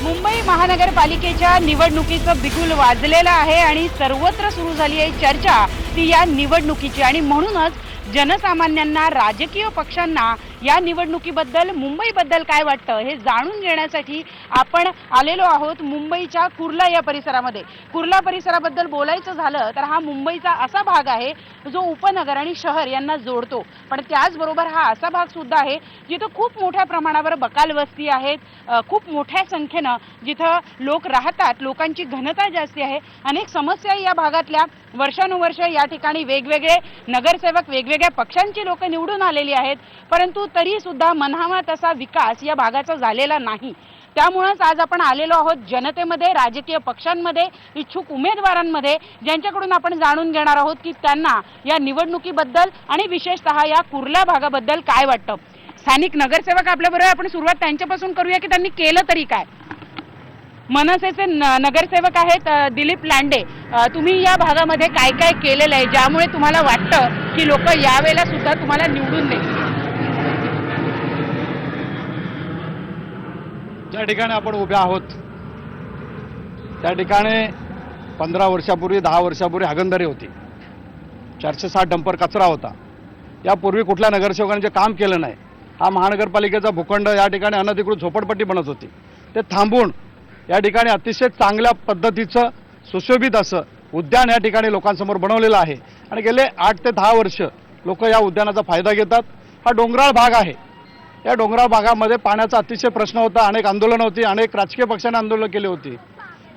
मुंबई महानगरपालिकेच्या निवडणुकीचं बिगुल वाजलेलं आहे आणि सर्वत्र सुरू झाली आहे चर्चा ती या निवडणुकीची। आणि म्हणूनच जनसामान्यांना, राजकीय पक्षांना या निवडणुकीबद्दल, मुंबईबद्दल काय वाटतं हे जाणून घेण्यासाठी आपण आलेलो आहोत मुंबईच्या कुर्ला या परिसरामध्ये। कुर्ला परिसराबद्दल बोलायचं झालं तर हा मुंबईचा असा भाग आहे जो उपनगर आणि शहर यांना जोडतो, पण त्याचबरोबर हा असा भाग सुद्धा आहे जिथं खूप मोठ्या प्रमाणावर बकाल वस्ती आहेत, खूप मोठ्या संख्येनं जिथं लोक राहतात, लोकांची घनता जास्ती आहे। अनेक समस्या या भागातल्या वर्षानुवर्ष या ठिकाणी वेगवेगळे नगरसेवक, वेगवेगळ्या पक्षांची लोक निवडून आलेली आहेत, परंतु तरी सुद्धा म्हणावा तसा विकास या भागाचा झालेला नाही। त्यामुळेच आज आपण आलेलो आहोत जनतेमध्ये, राजकीय पक्षांमध्ये, इच्छुक उमेदवारांमध्ये, ज्यांच्याकडून आपण जाणून घेणार आहोत की त्यांना या निवडणुकीबद्दल आणि विशेषतः या कुर्ला भागाबद्दल काय वाटतं। स्थानिक नगरसेवक आपल्याबरोबर, आपण सुरुवात त्यांच्यापासून करूया की त्यांनी केलं तरी काय। मनसेचे नगरसेवक आहेत दिलीप लांडे, तुम्ही या भागामध्ये काय काय केलेलं आहे ज्यामुळे तुम्हाला वाटतं की लोक यावेळेला सुद्धा तुम्हाला निवडून देतील? ज्या ठिकाणी आपण उभे आहोत त्या ठिकाणी 15 वर्षापूर्वी, 10 वर्षापूर्वी हागणदारी होती, 460 डंपर कचरा होता। यापूर्वी कुठल्या नगरसेवकांचे काम केलं नाही। हा महानगरपालिकेचा भूखंड, या ठिकाणी अनधिकृत झोपडपट्टी बनत होती, ते थांबून या ठिकाणी अतिशय चांगल्या पद्धतीचं सुशोभित असं उद्यान या ठिकाणी लोकांसमोर बनवलेलं आहे आणि गेले 8 ते 10 वर्ष लोक या उद्यानाचा फायदा घेतात। हा डोंगराळ भाग आहे, या डोंगराळ भागामध्ये पाण्याचा अतिशय प्रश्न होता, अनेक आंदोलनं होती, अनेक राजकीय पक्षांनी आंदोलन केली होती,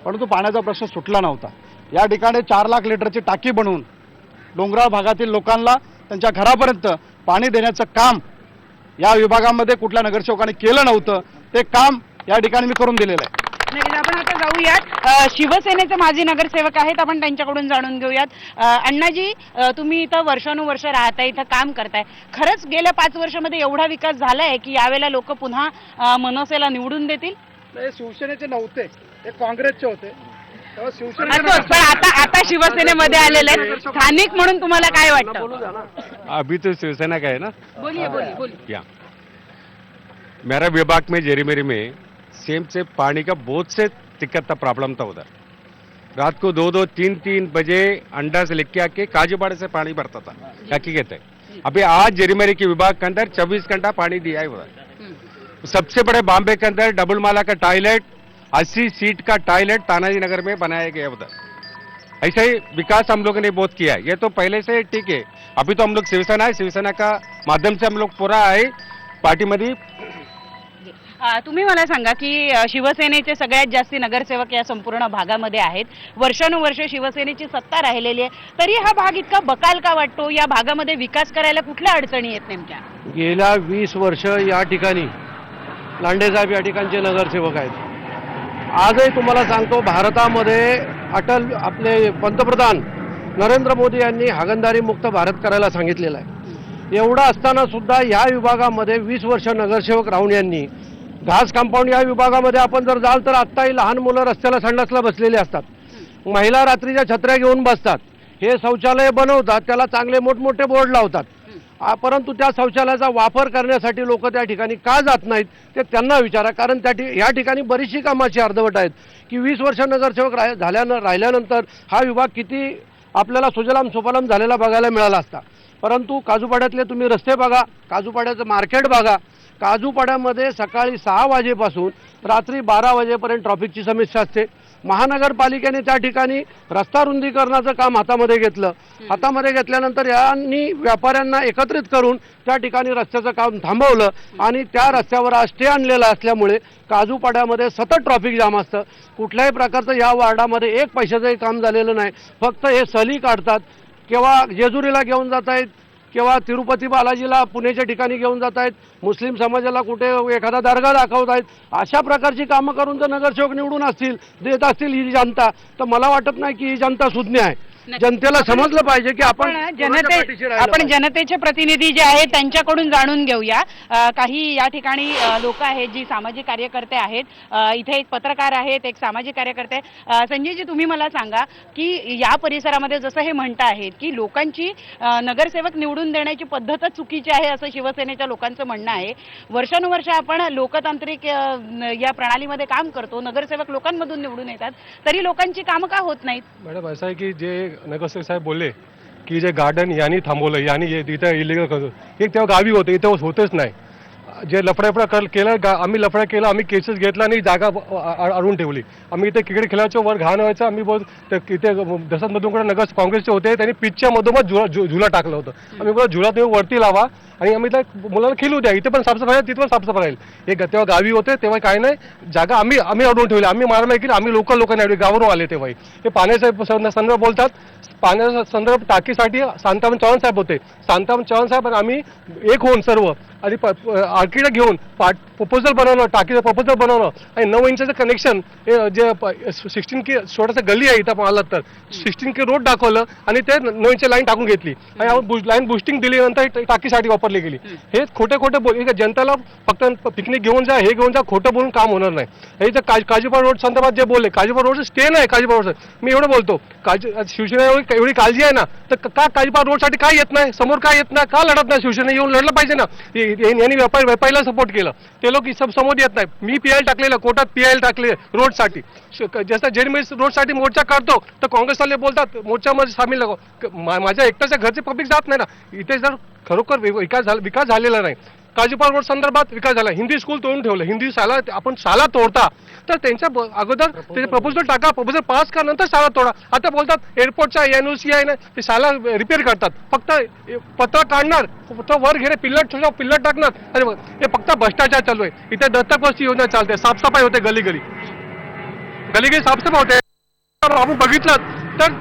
परंतु पाण्याचा प्रश्न सुटला नव्हता। या ठिकाणी 4 लाख लिटरची टाकी बनवून डोंगराळ भागातील लोकांना त्यांच्या घरापर्यंत पाणी देण्याचं काम या विभागामध्ये कुठल्या नगरसेवकाने केलं नव्हतं, ते काम या ठिकाणी मी करून दिलेलं आहे। आपण आता जाऊयात, शिवसेनेचे माजी नगरसेवक आहेत, आपण त्यांच्याकडून जाणून घेऊयात। अण्णाजी, तुम्ही इथं वर्षानुवर्ष राहताय, इथं काम करताय, खरंच गेल्या 5 वर्षामध्ये एवढा विकास झालाय की यावेळेला लोक पुन्हा मनसेला निवडून देतील? शिवसेनेचे नव्हते, ते काँग्रेसचे होते, पण आता शिवसेनेमध्ये आलेले आहेत, स्थानिक म्हणून तुम्हाला काय वाटतं? अभी तो शिवसेना का है ना। बोलिए बोलिए बोलिए। या मेरा विभाग में जेरीमेरी में सेम से पानी का बहुत से दिक्कत था, प्रॉब्लम था उधर। रात को 2-2, 3-3 बजे अंडा से लेके आके काजूबाड़े से पानी भरता था, हकीकत है। अभी आज जेरीमेरी के विभाग के अंदर 24 घंटा पानी दिया है उधर। सबसे बड़े बॉम्बे के अंदर डबल माला का टॉयलेट, 80 सीट का टॉयलेट तानाजी नगर में बनाया गया उधर। ऐसा ही विकास हम लोगों ने बहुत किया है। ये तो पहले से ठीक है, अभी तो हम लोग शिवसेना है, शिवसेना का माध्यम से हम लोग पूरा है पार्टीमध्ये। तुम्ही मला सांगा की शिवसेनेचे सगळ्यात जास्ती नगरसेवक या संपूर्ण भागामध्ये आहेत, वर्षानुवर्ष शिवसेनेची सत्ता राहिलेली आहे, तरी हा भाग इतका बकाल का वाटतो? या भागामध्ये विकास करायला कुठल्या अडचणी येत नेमक्या? गेल्या 20 वर्ष या ठिकाणी लांडे साहेब या ठिकाणचे नगरसेवक आहेत। आजही तुम्हाला सांगतो, भारतामध्ये अटल आपले पंतप्रधान नरेंद्र मोदी यांनी हागणदारी मुक्त भारत करायला सांगितलेलं आहे। एवढं असताना सुद्धा या विभागामध्ये 20 वर्ष नगरसेवक राहून यांनी घास कंपाऊंड या विभागामध्ये आपण जर जाल तर आत्ताही लहान मुलं रस्त्याला संडासला बसलेली असतात, महिला रात्रीच्या छत्र्या घेऊन बसतात, हे शौचालय बनवतात, त्याला चांगले मोठमोठे बोर्ड लावतात, परंतु त्या शौचालयाचा वापर करण्यासाठी लोक त्या ठिकाणी का जात नाहीत ते त्यांना विचारा। कारण या ठिकाणी बरीचशी कामाची अर्धवट आहेत की 20 वर्ष नगरसेवक राहिल्यानंतर हा विभाग किती आपल्याला सुजलाम सुफलाम झालेला बघायला मिळाला असता। परंतु काजूपाड्यातले तुम्ही रस्ते बघा, काजूपाड्याचं मार्केट बघा, काजूपाड्यामध्ये सकाळी 6 वाजेपासून रात्री 12 वाजेपर्यंत ट्रॅफिकची समस्या असते। महानगरपालिकेने त्या ठिकाणी रस्ता रुंदीकरणाचं काम हातामध्ये घेतलं, हातामध्ये घेतल्यानंतर यांनी व्यापाऱ्यांना एकत्रित करून त्या ठिकाणी रस्त्याचं काम थांबवलं आणि त्या रस्त्यावर आज स्टे आणलेला असल्यामुळे काजूपाड्यामध्ये सतत ट्रॅफिक जाम असतं। कुठल्याही प्रकारचं या वार्डामध्ये एक पैशाचंही काम झालेलं नाही, फक्त हे सहली काढतात, केव्हा जेजुरीला घेऊन जात आहेत, केव्हा तिरुपती बालाजीला पुण्याच्या ठिकाणी घेऊन जात आहेत, मुस्लिम समाजाला कुठे एखादा दर्गा दाखवत आहेत। अशा प्रकारची कामं करून जर नगरसेवक निवडून असतील, देत असतील ही जनता, तर मला वाटत नाही की ही जनता सुज्ञ आहे। जनतेला समजलं पाहिजे की आपण कोणाच्या पाठीशी राहिलं आपण पाहिजे. जनतेचे प्रतिनिधी जे आहेत त्यांच्याकडून जाणून घेऊया. काही या ठिकाणी लोक आहेत जी सामाजिक कार्यकर्ते आहेत. इथे एक पत्रकार आहेत, एक सामाजिक कार्यकर्ते आहेत. संजयजी, तुम्ही मला सांगा की या परिसरामध्ये जसं हे म्हणत आहेत की लोकांची नगरसेवक निवडून देण्याची पद्धतच चुकीची आहे असं शिवसेनेच्या लोकांचं म्हणणं आहे. वर्षानुवर्ष आपण लोकतांत्रिक या प्रणालीमध्ये काम करतो, नगरसेवक लोकांमधून निवडून येतात, तरी लोकांची कामं का होत नाहीत? मॅडम असं आहे की जे नगरसेवक साहेब बोलले की जे गार्डन यांनी थांबवलं, यांनी इथं इलिगल करतो, हे तेव्हा गावी होतं, इथं होतच नाही. जे लफड्या केलं आम्ही लफड्या केला, आम्ही केसेस घेतला आणि जागा अडवून ठेवली. आम्ही इथे क्रिकेट खेळायचो, वर घाण व्हायचं. आम्ही बोल इथे दसतमधूनकडे नगर काँग्रेसचे होते, त्यांनी पिचच्या मधोमध झुला टाकलं होतं. आम्ही बोला झुला तुम्ही वरती लावा आणि आम्ही त्या मुलाला खेळू द्या, इथे पण साफसफाई आहे, तिथं पण साफसफाई राहील. हे तेव्हा गावी होते, तेव्हा काय नाही, जागा आम्ही अडवून ठेवली. आम्ही मारमाई केली, आम्ही लोकांना गावावरून आले तेव्हा. हे पाण्याचा संदर्भ बोलतात, पाण्याचा संदर्भ टाकीसाठी शांताराम चव्हाण साहेब होते. शांताराम चव्हाण साहेब आणि आम्ही एक होऊन सर्व आणि आर्किटेक्ट घेऊन प्रपोजल बनवलं, टाकीचं प्रपोजल बनवलं आणि 9 इंचाचं कनेक्शन जे 16 की छोटासा गल्ली आहे इथं आलात तर 16 की रोड दाखवलं आणि ते 9 इंच लाईन टाकून घेतली आणि लाईन बुस्टिंग दिली, नंतर टाकीसाठी वापरली गेली. हे खोटे बोल, जनतेला फक्त पिकनिक घेऊन जा, हे घेऊन जा, खोटं बोलून काम होणार नाही. हे जे काजीपाड रोड संदर्भात जे बोलले, काजीपाड रोडचं स्टे नाही. काजीपाड रोड मी एवढं बोलतो, शिवसेना एवढी काळजी आहे ना, तर का काजीपाड रोडसाठी काय येत नाही, समोर काय येत नाही, का लढत नाही? शिवसेना येऊन लढलं पाहिजे ना. यांनी व्यापारीला सपोर्ट केलं, ते लोक समोर येत नाही. मी PIL टाकलेलं, कोर्टात PIL टाकले रोडसाठी. जसं जेडमी रोडसाठी मोर्चा काढतो तर काँग्रेसवाले बोलतात मोर्चामध्ये सामील नको. माझ्या एकट्याच्या घरचे पब्लिक जात नाही ना. इथे जर खरोखर विकास झालेला नाही. काजीपाड रोड संदर्भात विकास झाला, हिंदी स्कूल तोडून ठेवलं. हिंदी शाळा, आपण शाळा तोडता तर त्यांच्या अगोदर त्याचे प्रपोजल टाका, प्रपोजल पास करा, नंतर शाळा तोडा. आता बोलतात एअरपोर्टच्या NOC आहे ना, ते शाळा रिपेअर करतात, फक्त पत्र काढणार, वर घेणे, पिल्लर टाकणार. अरे हे फक्त भ्रष्टाचार चालू आहे. इथे दत्तक वस्ती योजना चालते, साफसफाई होते, गली साफसफाई होते. आपण बघितलं तर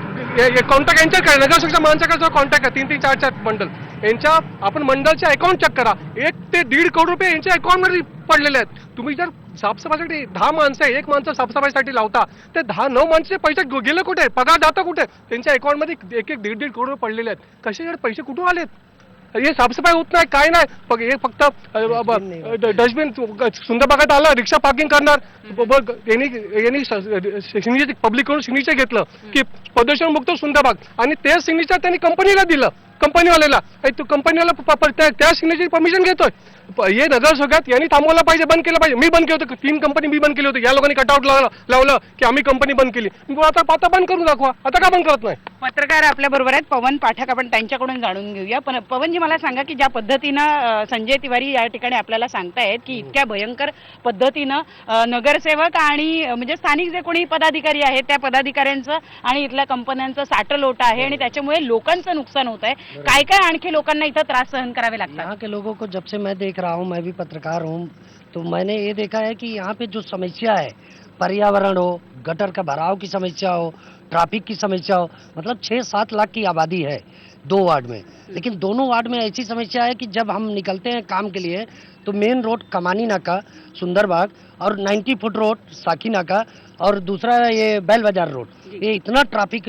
कॉन्टॅक्ट यांच्याकडे नगरसेवकच्या माणसाकडे जो कॉन्टॅक्ट आहे 3-3, 4-4 मंडळ यांच्या, आपण मंडळचे अकाउंट चेक करा, 1 ते 1.5 करोड रुपये यांच्या अकाउंटमध्ये पडलेले आहेत. तुम्ही जर साफसफाईसाठी 10 माणसं आहे, 1 माणसं साफसफाईसाठी लावता, ते 10-9 माणसाचे पैसे गेले कुठे, पगार जाता कुठे? त्यांच्या अकाउंटमध्ये 1-1.5 करोड रुपये पडलेले आहेत. कसे पैसे कुठून आलेत? हे साफसफाई होत नाही, काय नाही. हे फक्त डस्टबिन सुंदर भागात आलं, रिक्षा पार्किंग करणार. यांनी पब्लिककडून सिग्नेचर घेतलं की प्रदूषण मुक्त सुंदर भाग, आणि ते सिग्नेचर त्यांनी कंपनीला दिलं, कंपनीवाल्याला. तो कंपनीवाला त्या सिग्नेचरची परमिशन घेतोय. हे नगरसेवकात यांनी थांबवलं पाहिजे, बंद केलं पाहिजे. मी बंद केलं होतं, 3 कंपनी मी बंद केली होती. या लोकांनी कटआउट लावलं की आम्ही कंपनी बंद केली. आता बंद करून दाखवा, आता का बंद करत नाही? पत्रकार आपल्या बरोबर आहेत, पवन पाठक, आपण त्यांच्याकडून जाणून घेऊया. पण पवनजी, मला सांगा की ज्या पद्धतीनं संजय तिवारी या ठिकाणी आपल्याला सांगतायत की इतक्या भयंकर पद्धतीनं नगरसेवक आणि म्हणजे स्थानिक जे कोणी पदाधिकारी आहेत त्या पदाधिकाऱ्यांचं आणि इथल्या कंपन्यांचं साठलोट आहे आणि त्याच्यामुळे लोकांचं नुकसान होत आहे. काय काय आणखी लोकांना इथं त्रास सहन करावे लागतात? यहाँ के लोगों को जब से मैं देख रहा हूँ, मैं भी पत्रकार हूँ, तो मैंने ये देखा है कि यहाँ पे जो समस्या है, पर्यावरण हो, गटर का भराव की समस्या हो, ट्रैफिक की समस्या हो, मतलब 6-7 लाख की आबादी है 2 वार्ड में, लेकिन दोनों वार्ड में ऐसी समस्या है कि जब हम निकलते हैं काम के लिए तो मेन रोड कमानी नाका सुंदरबाग और 90 फुट रोड साकी नाका और दूसरा ये बैल बाजार रोड, ये इतना ट्रैफिक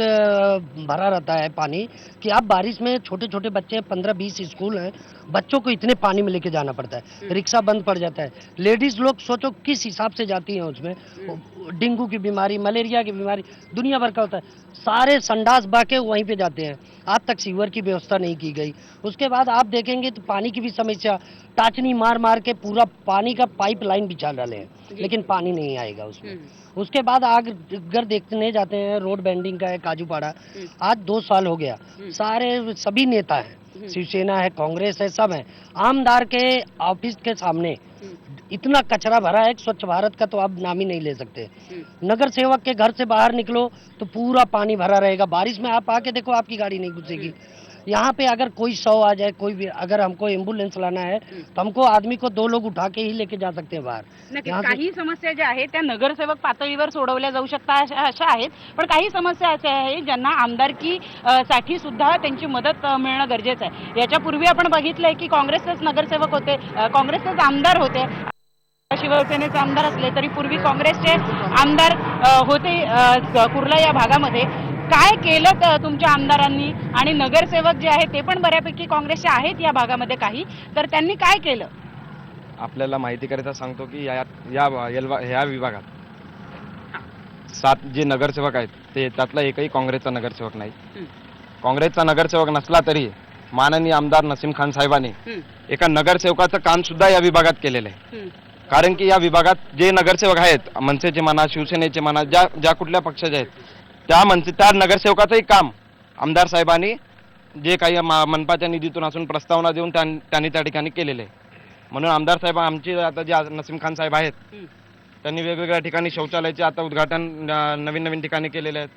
भरा रहता है पानी कि आप बारिश में छोटे छोटे बच्चे 15-20 स्कूल हैं, बच्चों को इतने पानी में लेके जाना पड़ता है, रिक्शा बंद पड़ जाता है. लेडीज लोग सोचो किस हिसाब से जाती हैं उसमें, डेंगू की बीमारी, मलेरिया की बीमारी, दुनिया भर का होता है. सारे संडास बाके वहीं पे जाते हैं. आज तक सीवर की व्यवस्था नहीं की गई. उसके बाद आप देखेंगे तो पानी की भी समस्या, टाचनी मार मार के पूरा पानी का पाइप लाइन बिछा डाले हैं, लेकिन पानी नहीं आएगा उसमें. उसके बाद अगर देखने जाते हैं, रोड बेंडिंग का है काजूपाड़ा, आज 2 साल हो गया. सारे सभी नेता हैं, शिवसेना है, कांग्रेस है, सब है. आमदार के ऑफिस के सामने इतना कचरा भरा है, स्वच्छ भारत का तो आप नाम ही नहीं ले सकते. नगर सेवक के घर से बाहर निकलो तो पूरा पानी भरा रहेगा. बारिश में आप आके देखो, आपकी गाड़ी नहीं घुसेगी. यहाँ पे अगर कोई 100 आ जाए, कोई भी, अगर हमको एम्बुलेंस लाना है तो हमको आदमी को 2 लोग उठा के ही लेके जा सकते हैं बाहर. नक्कीच काही समस्या ज्या आहेत त्या नगरसेवक पातळीवर सोडवल्या जाऊ शकतात अशा आहेत, पण काही समस्या अशा आहेत ज्यांना आमदारकी साठी सुद्धा त्यांची मदत मिळणं गरजेचं आहे. याच्यापूर्वी आपण बघितलंय की काँग्रेसचेच नगरसेवक होते, काँग्रेसचेच आमदार होते. शिवसेनेचे आमदार असले तरी पूर्वी काँग्रेसचे आमदार होते कुर्ला या भागामध्ये. काय केलं तुमच्या आमदारांनी आणि नगरसेवक जे आहेत ते पण बऱ्यापैकी काँग्रेसचे आहेत या भागामध्ये काही, तर त्यांनी काय केलं? आपल्याला माहिती करिता सांगतो की ह्या विभागात 7 जे नगरसेवक आहेत ते त्यातला एकही काँग्रेसचा नगरसेवक नाही. काँग्रेसचा नगरसेवक नसला तरी माननीय आमदार नसीम खान साहेबांनी एका नगरसेवकाचं काम सुद्धा या विभागात केलेलं आहे. कारण की या विभागात जे नगरसेवक आहेत, मनसेचे म्हणा, शिवसेनेचे म्हणा, ज्या कुठल्या पक्षाचे आहेत, त्या नगरसेवकाचंही काम आमदार साहेबांनी जे काही मनपाच्या निधीतून असून प्रस्तावना देऊन त्यांनी त्या ठिकाणी केलेले आहे. म्हणून आमदार साहेब आमचे आता जे नसीम खान साहेब आहेत त्यांनी वेगवेगळ्या ठिकाणी शौचालयाचे आता उद्घाटन नवीन ठिकाणी केलेले आहेत.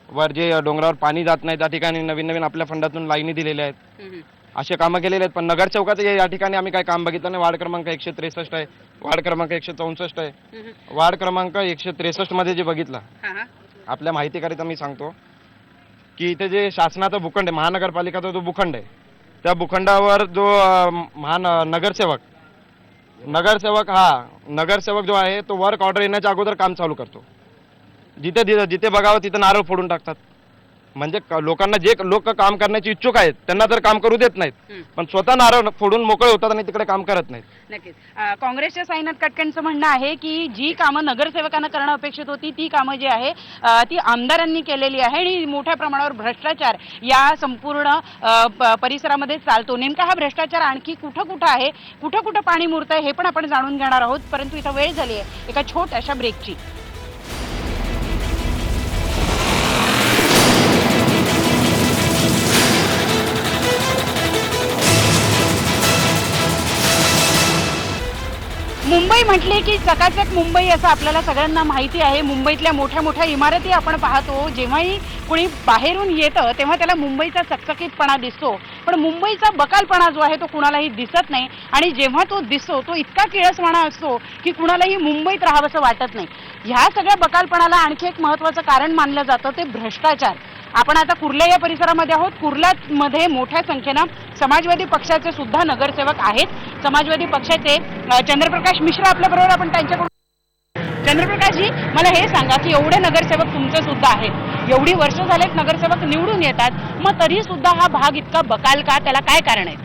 वर जे डोंगरावर पाणी जात नाही त्या ठिकाणी नवीन आपल्या फंडातून लाईनी दिलेल्या आहेत. असे कामं केलेले आहेत. पण नगरसेवकाचं या ठिकाणी आम्ही काय काम बघितलं नाही. वार्ड क्रमांक 163 आहे, वार्ड क्रमांक 164 आहे. वार्ड क्रमांक 163 मध्ये जे बघितलं, आपल्या माहितीकरिता मी सांगतो की इथे जे शासनाचा भूखंड आहे, महानगरपालिकाचा जो भूखंड आहे, त्या भूखंडावर जो नगरसेवक जो आहे तो वर्क ऑर्डर येण्याच्या अगोदर काम चालू करतो. जिथे बघावं तिथे नारळ फोडून टाकतात. म्हणजे लोकांना जे लोक काम करण्याची इच्छुक आहेत त्यांना तर काम करू देत नाहीत, पण स्वतः नारळ फोडून मोकळे होतात आणि तिकडे काम करत नाहीत. नक्कीच. काँग्रेसच्या साईनाथ कटकेंचं म्हणणं आहे की जी कामं नगरसेवकांना करणं अपेक्षित होती ती कामं जी आहे ती आमदारांनी केलेली आहे आणि मोठ्या प्रमाणावर भ्रष्टाचार या संपूर्ण परिसरामध्ये चालतो. नेमका हा भ्रष्टाचार आणखी कुठं आहे, कुठं पाणी मुरत आहे हे पण आपण जाणून घेणार आहोत. परंतु इथं वेळ झाली आहे एका छोट्याशा ब्रेकची. मुंबई म्हटली की चकाचक मुंबई असं आपल्याला सगळ्यांना माहिती आहे. मुंबईतल्या मोठ्या इमारती आपण पाहतो. जेव्हाही कुणी बाहेरून येतं तेव्हा त्याला मुंबईचा चकचकीतपणा दिसतो, पण मुंबईचा बकालपणा जो आहे तो कुणालाही दिसत नाही. आणि जेव्हा तो दिसतो तो इतका किळसवाणा असतो की कुणालाही मुंबईत राहावंसं वाटत नाही. ह्या सगळ्या बकालपणाला आणखी एक महत्त्वाचं कारण मानलं जातं ते भ्रष्टाचार. आपण आता कुर्ला या परिसरामध्ये आहोत. कुर्लामध्ये मोठ्या संख्येनं समाजवादी पक्षाचे सुद्धा नगरसेवक आहेत. समाजवादी पक्षाचे चंद्रप्रकाश मिश्रा आपल्याबरोबर, आपण त्यांच्याकडून. चंद्रप्रकाशजी, मला हे सांगा की एवढे नगरसेवक तुमचे सुद्धा आहेत, एवढी वर्ष झालेत नगरसेवक निवडून येतात, मग तरी सुद्धा हा भाग इतका बकाल का? त्याला काय कारण आहे?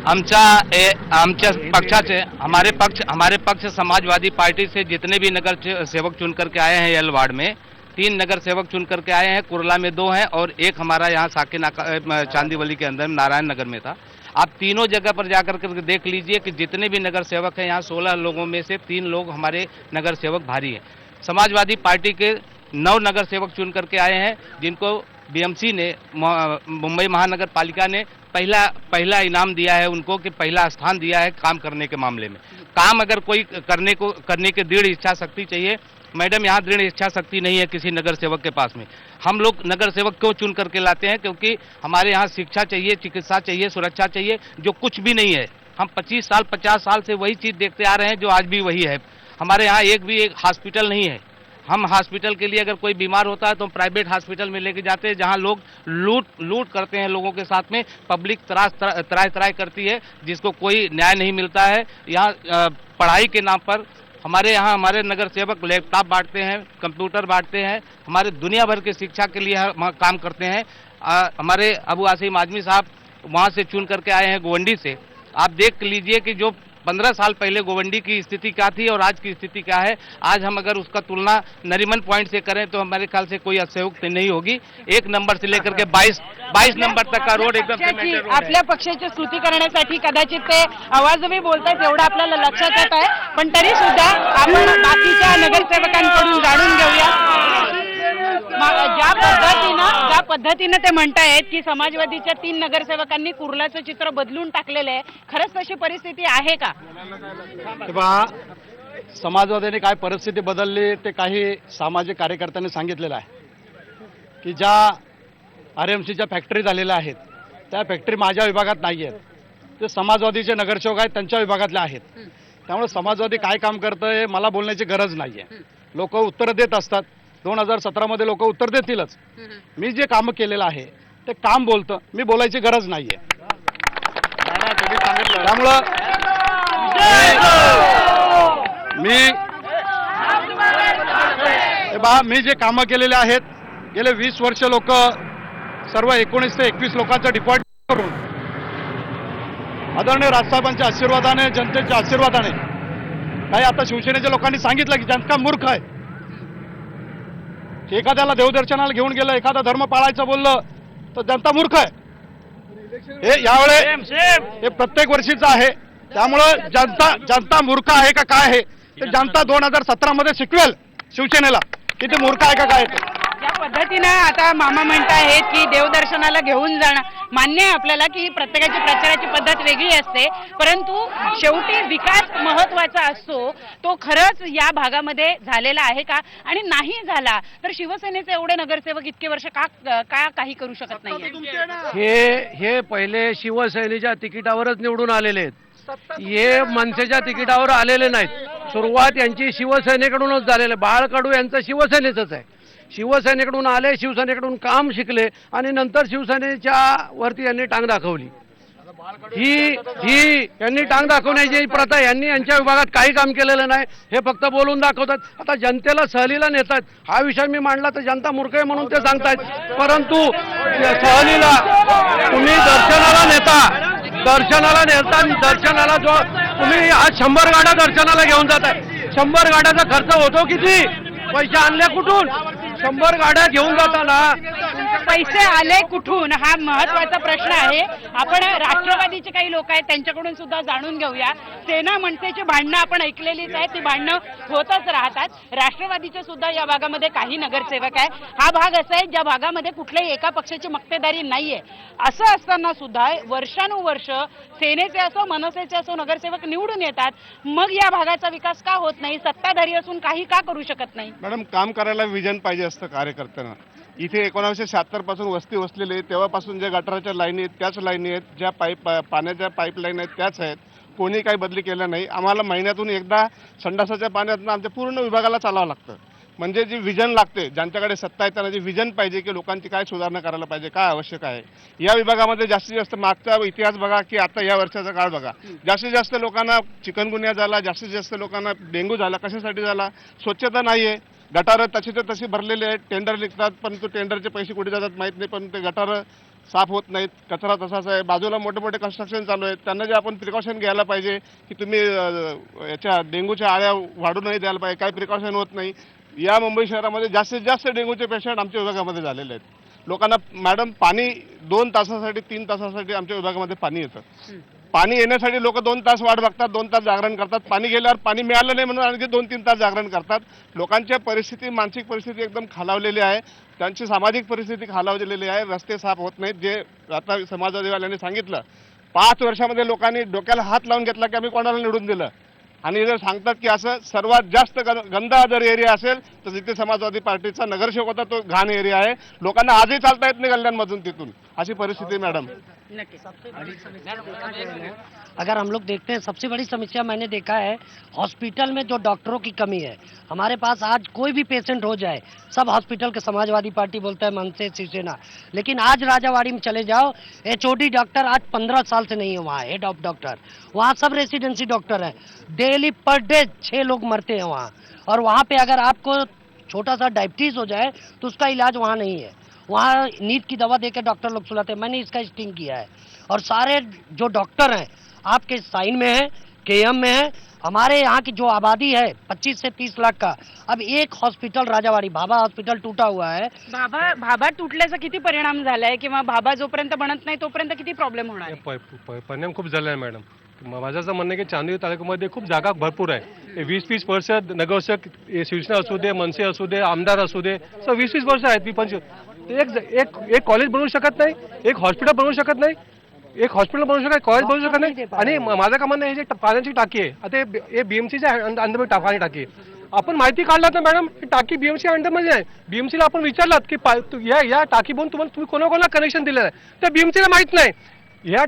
आमच्या पक्षाचे हमारे पक्ष समाजवादी पार्टी से जितने भी नगर सेवक चुन करके आए हैं यल वार्ड में 3 नगर सेवक चुन करके आए हैं. कुर्ला में 2 हैं और एक हमारा यहाँ साके नाका चांदीवली के अंदर नारायण नगर में था. आप तीनों जगह पर जाकर के देख लीजिए कि जितने भी नगर सेवक हैं यहाँ 16 लोगों में से 3 लोग हमारे नगर सेवक भारी हैं. समाजवादी पार्टी के 9 नगर सेवक चुन करके आए हैं जिनको बीएमसी ने मुंबई महानगर पालिका ने पहला इनाम दिया है उनको, कि पहला स्थान दिया है काम करने के मामले में. काम अगर कोई करने के दृढ़ इच्छा शक्ति चाहिए, मैडम यहाँ दृढ़ इच्छा शक्ति नहीं है किसी नगर सेवक के पास में. हम लोग नगर सेवक क्यों चुन करके लाते हैं? क्योंकि हमारे यहाँ शिक्षा चाहिए, चिकित्सा चाहिए, सुरक्षा चाहिए, जो कुछ भी नहीं है. हम 25 साल 50 साल से वही चीज़ देखते आ रहे हैं जो आज भी वही है. हमारे यहाँ एक हॉस्पिटल नहीं है. हम हॉस्पिटल के लिए अगर कोई बीमार होता है तो हम प्राइवेट हॉस्पिटल में लेके जाते हैं जहाँ लोग लूट करते हैं लोगों के साथ में. पब्लिक त्राय करती है जिसको कोई न्याय नहीं मिलता है. यहाँ पढ़ाई के नाम पर हमारे यहाँ हमारे नगर सेवक लैपटॉप बांटते हैं, कंप्यूटर बांटते हैं, हमारे दुनिया भर की शिक्षा के लिए काम करते हैं. हमारे अबू आसिम आजमी साहब वहाँ से चुन करके आए हैं गोवंडी से. आप देख लीजिए कि जो 15 साल पहले गोवंडी की स्थिति क्या थी और आज की स्थिति क्या है. आज हम अगर उसका तुलना नरीमन पॉइंट से करें तो हमारे ख्याल से कोई अतिशयोक्ति नहीं होगी. 1 नंबर से लेकर के 22 नंबर तक का रोड एकदम सिमेंटेड रोड है. आपल्या पक्षाची स्तुती करण्यासाठी कदाचित ते आवाजही बोलतायत एवढं आपल्याला लक्षात येत आहे, पण तरी सुद्धा आपण बाकीच्या नगरसेवकांकडून जाणून घेऊया. ज्या पद्धतीनं ते म्हणतायत की समाजवादीच्या 3 नगरसेवकांनी कुर्लाचं चित्र बदलून टाकलेलं आहे, खरंच तशी परिस्थिती आहे का? तेव्हा समाजवाद्यांनी काय परिस्थिती बदलली ते काही सामाजिक कार्यकर्त्यांनी सांगितलेलं आहे की ज्या RMCच्या फॅक्टरी झालेल्या आहेत त्या फॅक्टरी माझ्या विभागात नाही आहेत, ते समाजवादीचे नगरसेवक आहेत त्यांच्या विभागातले आहेत. त्यामुळे समाजवादी काय काम करतं हे मला बोलण्याची गरज नाही आहे. लोक उत्तरं देत असतात. 2017 मध्ये लोक उत्तर देतीलच. मी जे काम केलेलं आहे ते काम बोलतं, मी बोलायची गरज नाही आहे. त्यामुळं मी जे कामं केलेले आहेत गेले 20 वर्ष लोक सर्व 19 ते 21 लोकांचं डिपॉझिट करून आदरणीय राजसाहेबांच्या आशीर्वादाने, जनतेच्या आशीर्वादाने, काही आता शिवसेनेच्या लोकांनी सांगितलं की जनता मूर्ख आहे, एखाद्याला देवदर्शनाला घेऊन गेलं, एखादा धर्म पाळायचं बोललं तर जनता मूर्ख आहे. हे यावेळेस हे प्रत्येक वर्षीचं आहे. त्यामुळं जनता मूर्ख आहे का काय आहे ते जनता 2017 मध्ये शिकवेल शिवसेनेला की ते मूर्ख आहे का काय ते. या पद्धतीनं आता मामा म्हणतायत की देवदर्शनाला घेऊन जाणं मान्य आहे आपल्याला की प्रत्येकाची प्रचाराची पद्धत वेगळी असते, परंतु शेवटी विकास महत्वाचा असतो. तो खरंच या भागामध्ये झालेला आहे का, आणि नाही झाला तर शिवसेनेचे एवढे नगरसेवक इतके वर्ष का काही करू शकत नाही? हे पहिले शिवसेनेच्या तिकिटावरच निवडून आलेले आहेत, हे मनसेच्या तिकिटावर आलेले नाहीत. सुरुवात यांची शिवसेनेकडूनच झालेली. बाळ कडू यांचं शिवसेनेचंच आहे. शिवसेनेकडून आले, शिवसेनेकडून काम शिकले आणि नंतर शिवसेनेच्या वरती यांनी टांग दाखवली. ही यांनी टांग दाखवण्याची प्रथा, यांनी यांच्या विभागात काही काम केलेलं नाही, हे फक्त बोलून दाखवतात. आता जनतेला सहलीला नेतात. हा विषय मी मांडला तर जनता मूर्ख आहे म्हणून ते सांगतायत, परंतु सहलीला तुम्ही दर्शनाला नेता, दर्शनाला जो तुम्ही आज 100 गाड्या दर्शनाला घेऊन जाताय, 100 गाड्याचा खर्च होतो किती? पैसे आणले कुठून? 100 गाड्या घेऊन जाताना पैसे आले कुठून हा महत्वाचा प्रश्न आहे. आपण राष्ट्रवादीचे काही लोक आहेत त्यांच्याकडून सुद्धा जाणून घेऊया. सेना मनसेची भांडणं आपण ऐकलेलीच आहेत, ती भांडणं होतच राहतात. राष्ट्रवादीचे सुद्धा या भागामध्ये काही नगरसेवक आहे. हा भाग असा आहे ज्या भागामध्ये कुठल्याही एका पक्षाची मक्तेदारी नाहीये. असं असताना सुद्धा वर्षानुवर्ष सेनेचे असो मनसेचे असो नगरसेवक निवडून येतात. मग या भागाचा विकास का होत नाही? सत्ताधारी असून काही का करू शकत नाही? मॅडम, काम करायला विजन पाहिजे असतं कार्यकर्त्यांना. इथे 1976 पासून वस्ती वसलेली आहे, तेव्हापासून ज्या गटाराच्या लाईनी आहेत त्याच लाईनी आहेत, ज्या पाण्याच्या पाईपलाईन आहेत त्याच आहेत. कोणी काही बदली केला नाही. आम्हाला महिन्यातून एकदा संडासाच्या पाण्यातून आमच्या पूर्ण विभागाला चालावं लागतं. म्हणजे जी विजन लागते, ज्यांच्याकडे सत्ता आहे त्यांना जी विजन पाहिजे की लोकांची काय सुधारणा करायला पाहिजे, काय आवश्यक आहे. या विभागामध्ये जास्तीत जास्त मागचा इतिहास बघा की आता या वर्षाचा काळ बघा, जास्तीत जास्त लोकांना चिकनगुन्या झाला, जास्तीत जास्त लोकांना डेंग्यू झाला. कशासाठी झाला? स्वच्छता नाही आहे. गटारं तशीच्या तशी भरलेले आहेत. टेंडर निघतात परंतु टेंडरचे पैसे कुठे जातात माहीत नाही, पण ते गटारं साफ होत नाहीत. कचरा तसाच आहे. बाजूला मोठे मोठे कन्स्ट्रक्शन चालू आहेत. त्यांना जे आपण प्रिकॉशन घ्यायला पाहिजे की तुम्ही याच्या डेंग्यूच्या आळ्या वाढू नाही द्यायला पाहिजे, काही प्रिकॉशन होत नाही. या मुंबई शहरामध्ये जास्तीत जास्त डेंग्यूचे पेशंट आमच्या विभागामध्ये झालेले आहेत. लोकांना मॅडम पाणी 2 तासासाठी 3 तासासाठी आमच्या विभागामध्ये पाणी येतं. पाणी येण्यासाठी लोक 2 तास वाट बघतात, 2 तास जागरण करतात. पाणी गेल्यावर पाणी मिळालं नाही म्हणून आणखी 2-3 तास जागरण करतात. लोकांच्या परिस्थिती, मानसिक परिस्थिती एकदम खालावलेली आहे. त्यांची सामाजिक परिस्थिती खालावलेली आहे. रस्ते साफ होत नाहीत. जे आता समाजवादीवाल्यांनी सांगितलं, 5 वर्षामध्ये लोकांनी डोक्याला हात लावून घेतला की आम्ही कोणाला निवडून दिलं. आणि जर सांगतात की असं सर्वात जास्त गंदा जर एरिया असेल तर जिथे समाजवादी पार्टीचा नगरसेवक होता तो घाण एरिया आहे. लोकांना आजही चालता येत नाही गल्ल्यांमधून तिथून. अशी परिस्थिती मॅडम. अगर हम लोग देखते हैं, सबसे बड़ी समस्या मैंने देखा है हॉस्पिटल में जो डॉक्टरों की कमी है. हमारे पास आज कोई भी पेशेंट हो जाए, सब हॉस्पिटल के समाजवादी पार्टी बोलता है, मनसे, शिवसेना. लेकिन आज राजावाड़ी में चले जाओ, HOD डॉक्टर आज 15 साल से नहीं है वहाँ, हेड ऑफ डॉक्टर. वहाँ सब रेसिडेंसी डॉक्टर है. डेली पर डे 6 लोग मरते हैं वहाँ. और वहाँ पे अगर आपको छोटा सा डायबिटीज हो जाए तो उसका इलाज वहाँ नहीं है. वहाँ नीट की दवा देकर डॉक्टर लोग सुलाते हैं. मैंने इसका स्टिंग किया है. और सारे जो डॉक्टर हैं आपके साइन में है, KM में है. हमारे यहाँ की जो आबादी है 25 से 30 लाख का, अब एक हॉस्पिटल राजावाड़ी भाभा हॉस्पिटल टूटा हुआ है. भाभा तुटल्याचा किती परिणाम झालाय किंवा भाभा जोपर्यंत बनत नाही तोपर्यंत किती प्रॉब्लेम होणार आहे? परिणाम खूप झाला आहे मॅडम. माझं असं म्हणणं आहे की चांदोली तालुक्यामध्ये खूप जागा भरपूर आहे. 20-20 वर्ष नगरसेवक शिवसेना असू दे, मनसे असू दे, आमदार असू दे, 20-20 वर्ष आहेत. 25 कॉलेज बनवू शकत नाही, एक हॉस्पिटल बनवू शकत नाही, एक हॉस्पिटल बनवू शकत, कॉलेज बनवू शकत नाही. आणि माझं का म्हणणं, हे जे पाण्याची टाकी आहे, आता हे BMCच्या अंडरमध्ये पाणी टाकी आहे. आपण माहिती काढलात ना मॅडम, ही टाकी BMC अंडरमध्ये आहे. BMCला आपण विचारलात की या टाकी बनवून तुम्ही कोणाकोणाला कनेक्शन दिलेलं आहे, तर BMCला माहित नाही. या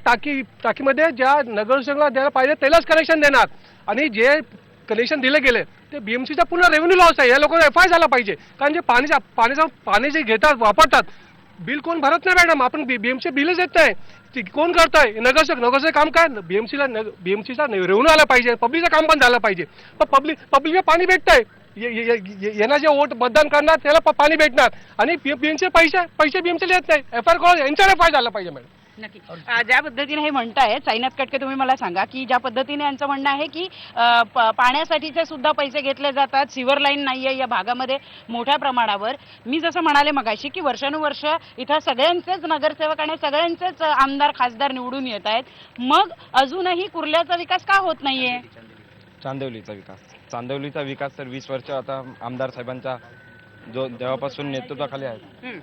टाकीमध्ये ज्या नगरसेवकाला द्यायला पाहिजे त्यालाच कनेक्शन देणार. आणि जे कनेक्शन दिले गेले ते BMCचा पूर्ण रेव्हेन्यू लॉस आहे. या लोकांना FI झाला पाहिजे. कारण जे पाणी जे घेतात वापरतात, बिल कोण भरत नाही मॅडम. आपण BMC बिलच येत नाही. कोण करताय? नगरसेवक काम काय? BMCचा रेव्हेन्यू आला पाहिजे, पब्लिकचं काम पण झालं पाहिजे. पण पब्लिकला पाणी भेटतंय, येणार जे वोट मतदान करणार त्याला पाणी भेटणार आणि बीएमसी पैसे बीएमसी येत नाही. FIR कॉल यांच्याने फायदा झाला पाहिजे मॅडम. नक्की. ज्या पद्धतीने हे म्हणतायत साईनाथ कटके, तुम्ही मला सांगा की ज्या पद्धतीने यांचं म्हणणं आहे की पाण्यासाठीचे सुद्धा पैसे घेतले जातात, सिवर लाईन नाहीये या भागामध्ये मोठ्या प्रमाणावर. मी जसं म्हणाले मगाशी की वर्षानुवर्ष इथं सगळ्यांचेच नगरसेवक आणि सगळ्यांचेच आमदार खासदार निवडून येत आहेत, मग अजूनही कुर्ल्याचा विकास का होत नाहीये? चांदिवलीचा विकास तर 20 वर्ष आता आमदार साहेबांच्या जेव्हापासून नेतृत्वाखाली आहे.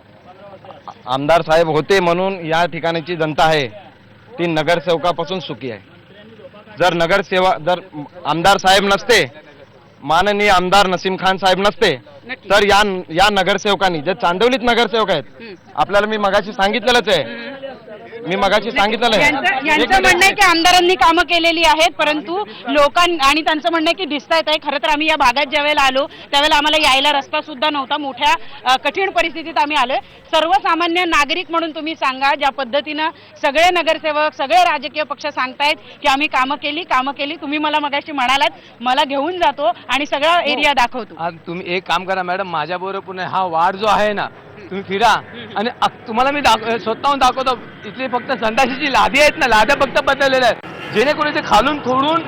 आमदार साहेब होते म्हणून या ठिकाणची जनता आहे ती नगरसेवकापासून सुखी आहे. जर आमदार साहेब नसते, माननीय आमदार नसीम खान साहेब नसते, तर या नगरसेवकांनी जे चांदिवलीत नगरसेवक आहेत, आपल्याला मी मगाशी सांगितलेलंच आहे, यांचं म्हणणं आहे की आमदारांनी कामं केलेली आहेत, परंतु आणि त्यांचं म्हणणं आहे की दिसतायत आहे. खरं तर आम्ही या भागात ज्यावेळेला आलो त्यावेळेला आम्हाला यायला रस्ता सुद्धा नव्हता, मोठ्या कठीण परिस्थितीत आम्ही आलोय. सर्वसामान्य नागरिक म्हणून तुम्ही सांगा, ज्या पद्धतीनं सगळे नगरसेवक सगळे राजकीय पक्ष सांगतायत की आम्ही कामं केली, तुम्ही मला मगाशी म्हणालात मला घेऊन जातो आणि सगळा एरिया दाखवतो. तुम्ही एक काम करा मॅडम, माझ्याबरोबर पुणे हा वार्ड जो आहे ना तुम्ही फिरा आणि तुम्हाला मी स्वतःहून दाखवतो. इथली फक्त संडाशीची लादी आहेत ना, लाद्या फक्त बदललेल्या आहेत, जेणेकरून ते खालून खोडून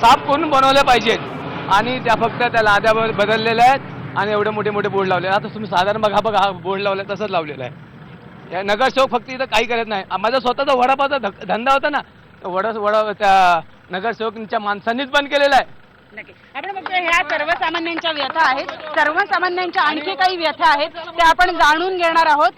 साफ करून बनवल्या पाहिजेत आणि त्या फक्त त्या लाद्या बदललेल्या आहेत आणि एवढे मोठे मोठे बोर्ड लावले. आता तुम्ही साधारण बघा हा बोर्ड लावलाय तसंच लावलेला आहे. या नगरसेवक फक्त इथं काही करत नाही. माझा स्वतःचा वडापावचा धंदा होता ना, वडा त्या नगरसेवकांच्या माणसांनीच बंद केलेला आहे. नक्की. आपण बघतोय ह्या सर्वसामान्यांच्या व्यथा आहेत, सर्वसामान्यांच्या आणखी काही व्यथा आहेत त्या आपण जाणून घेणार आहोत.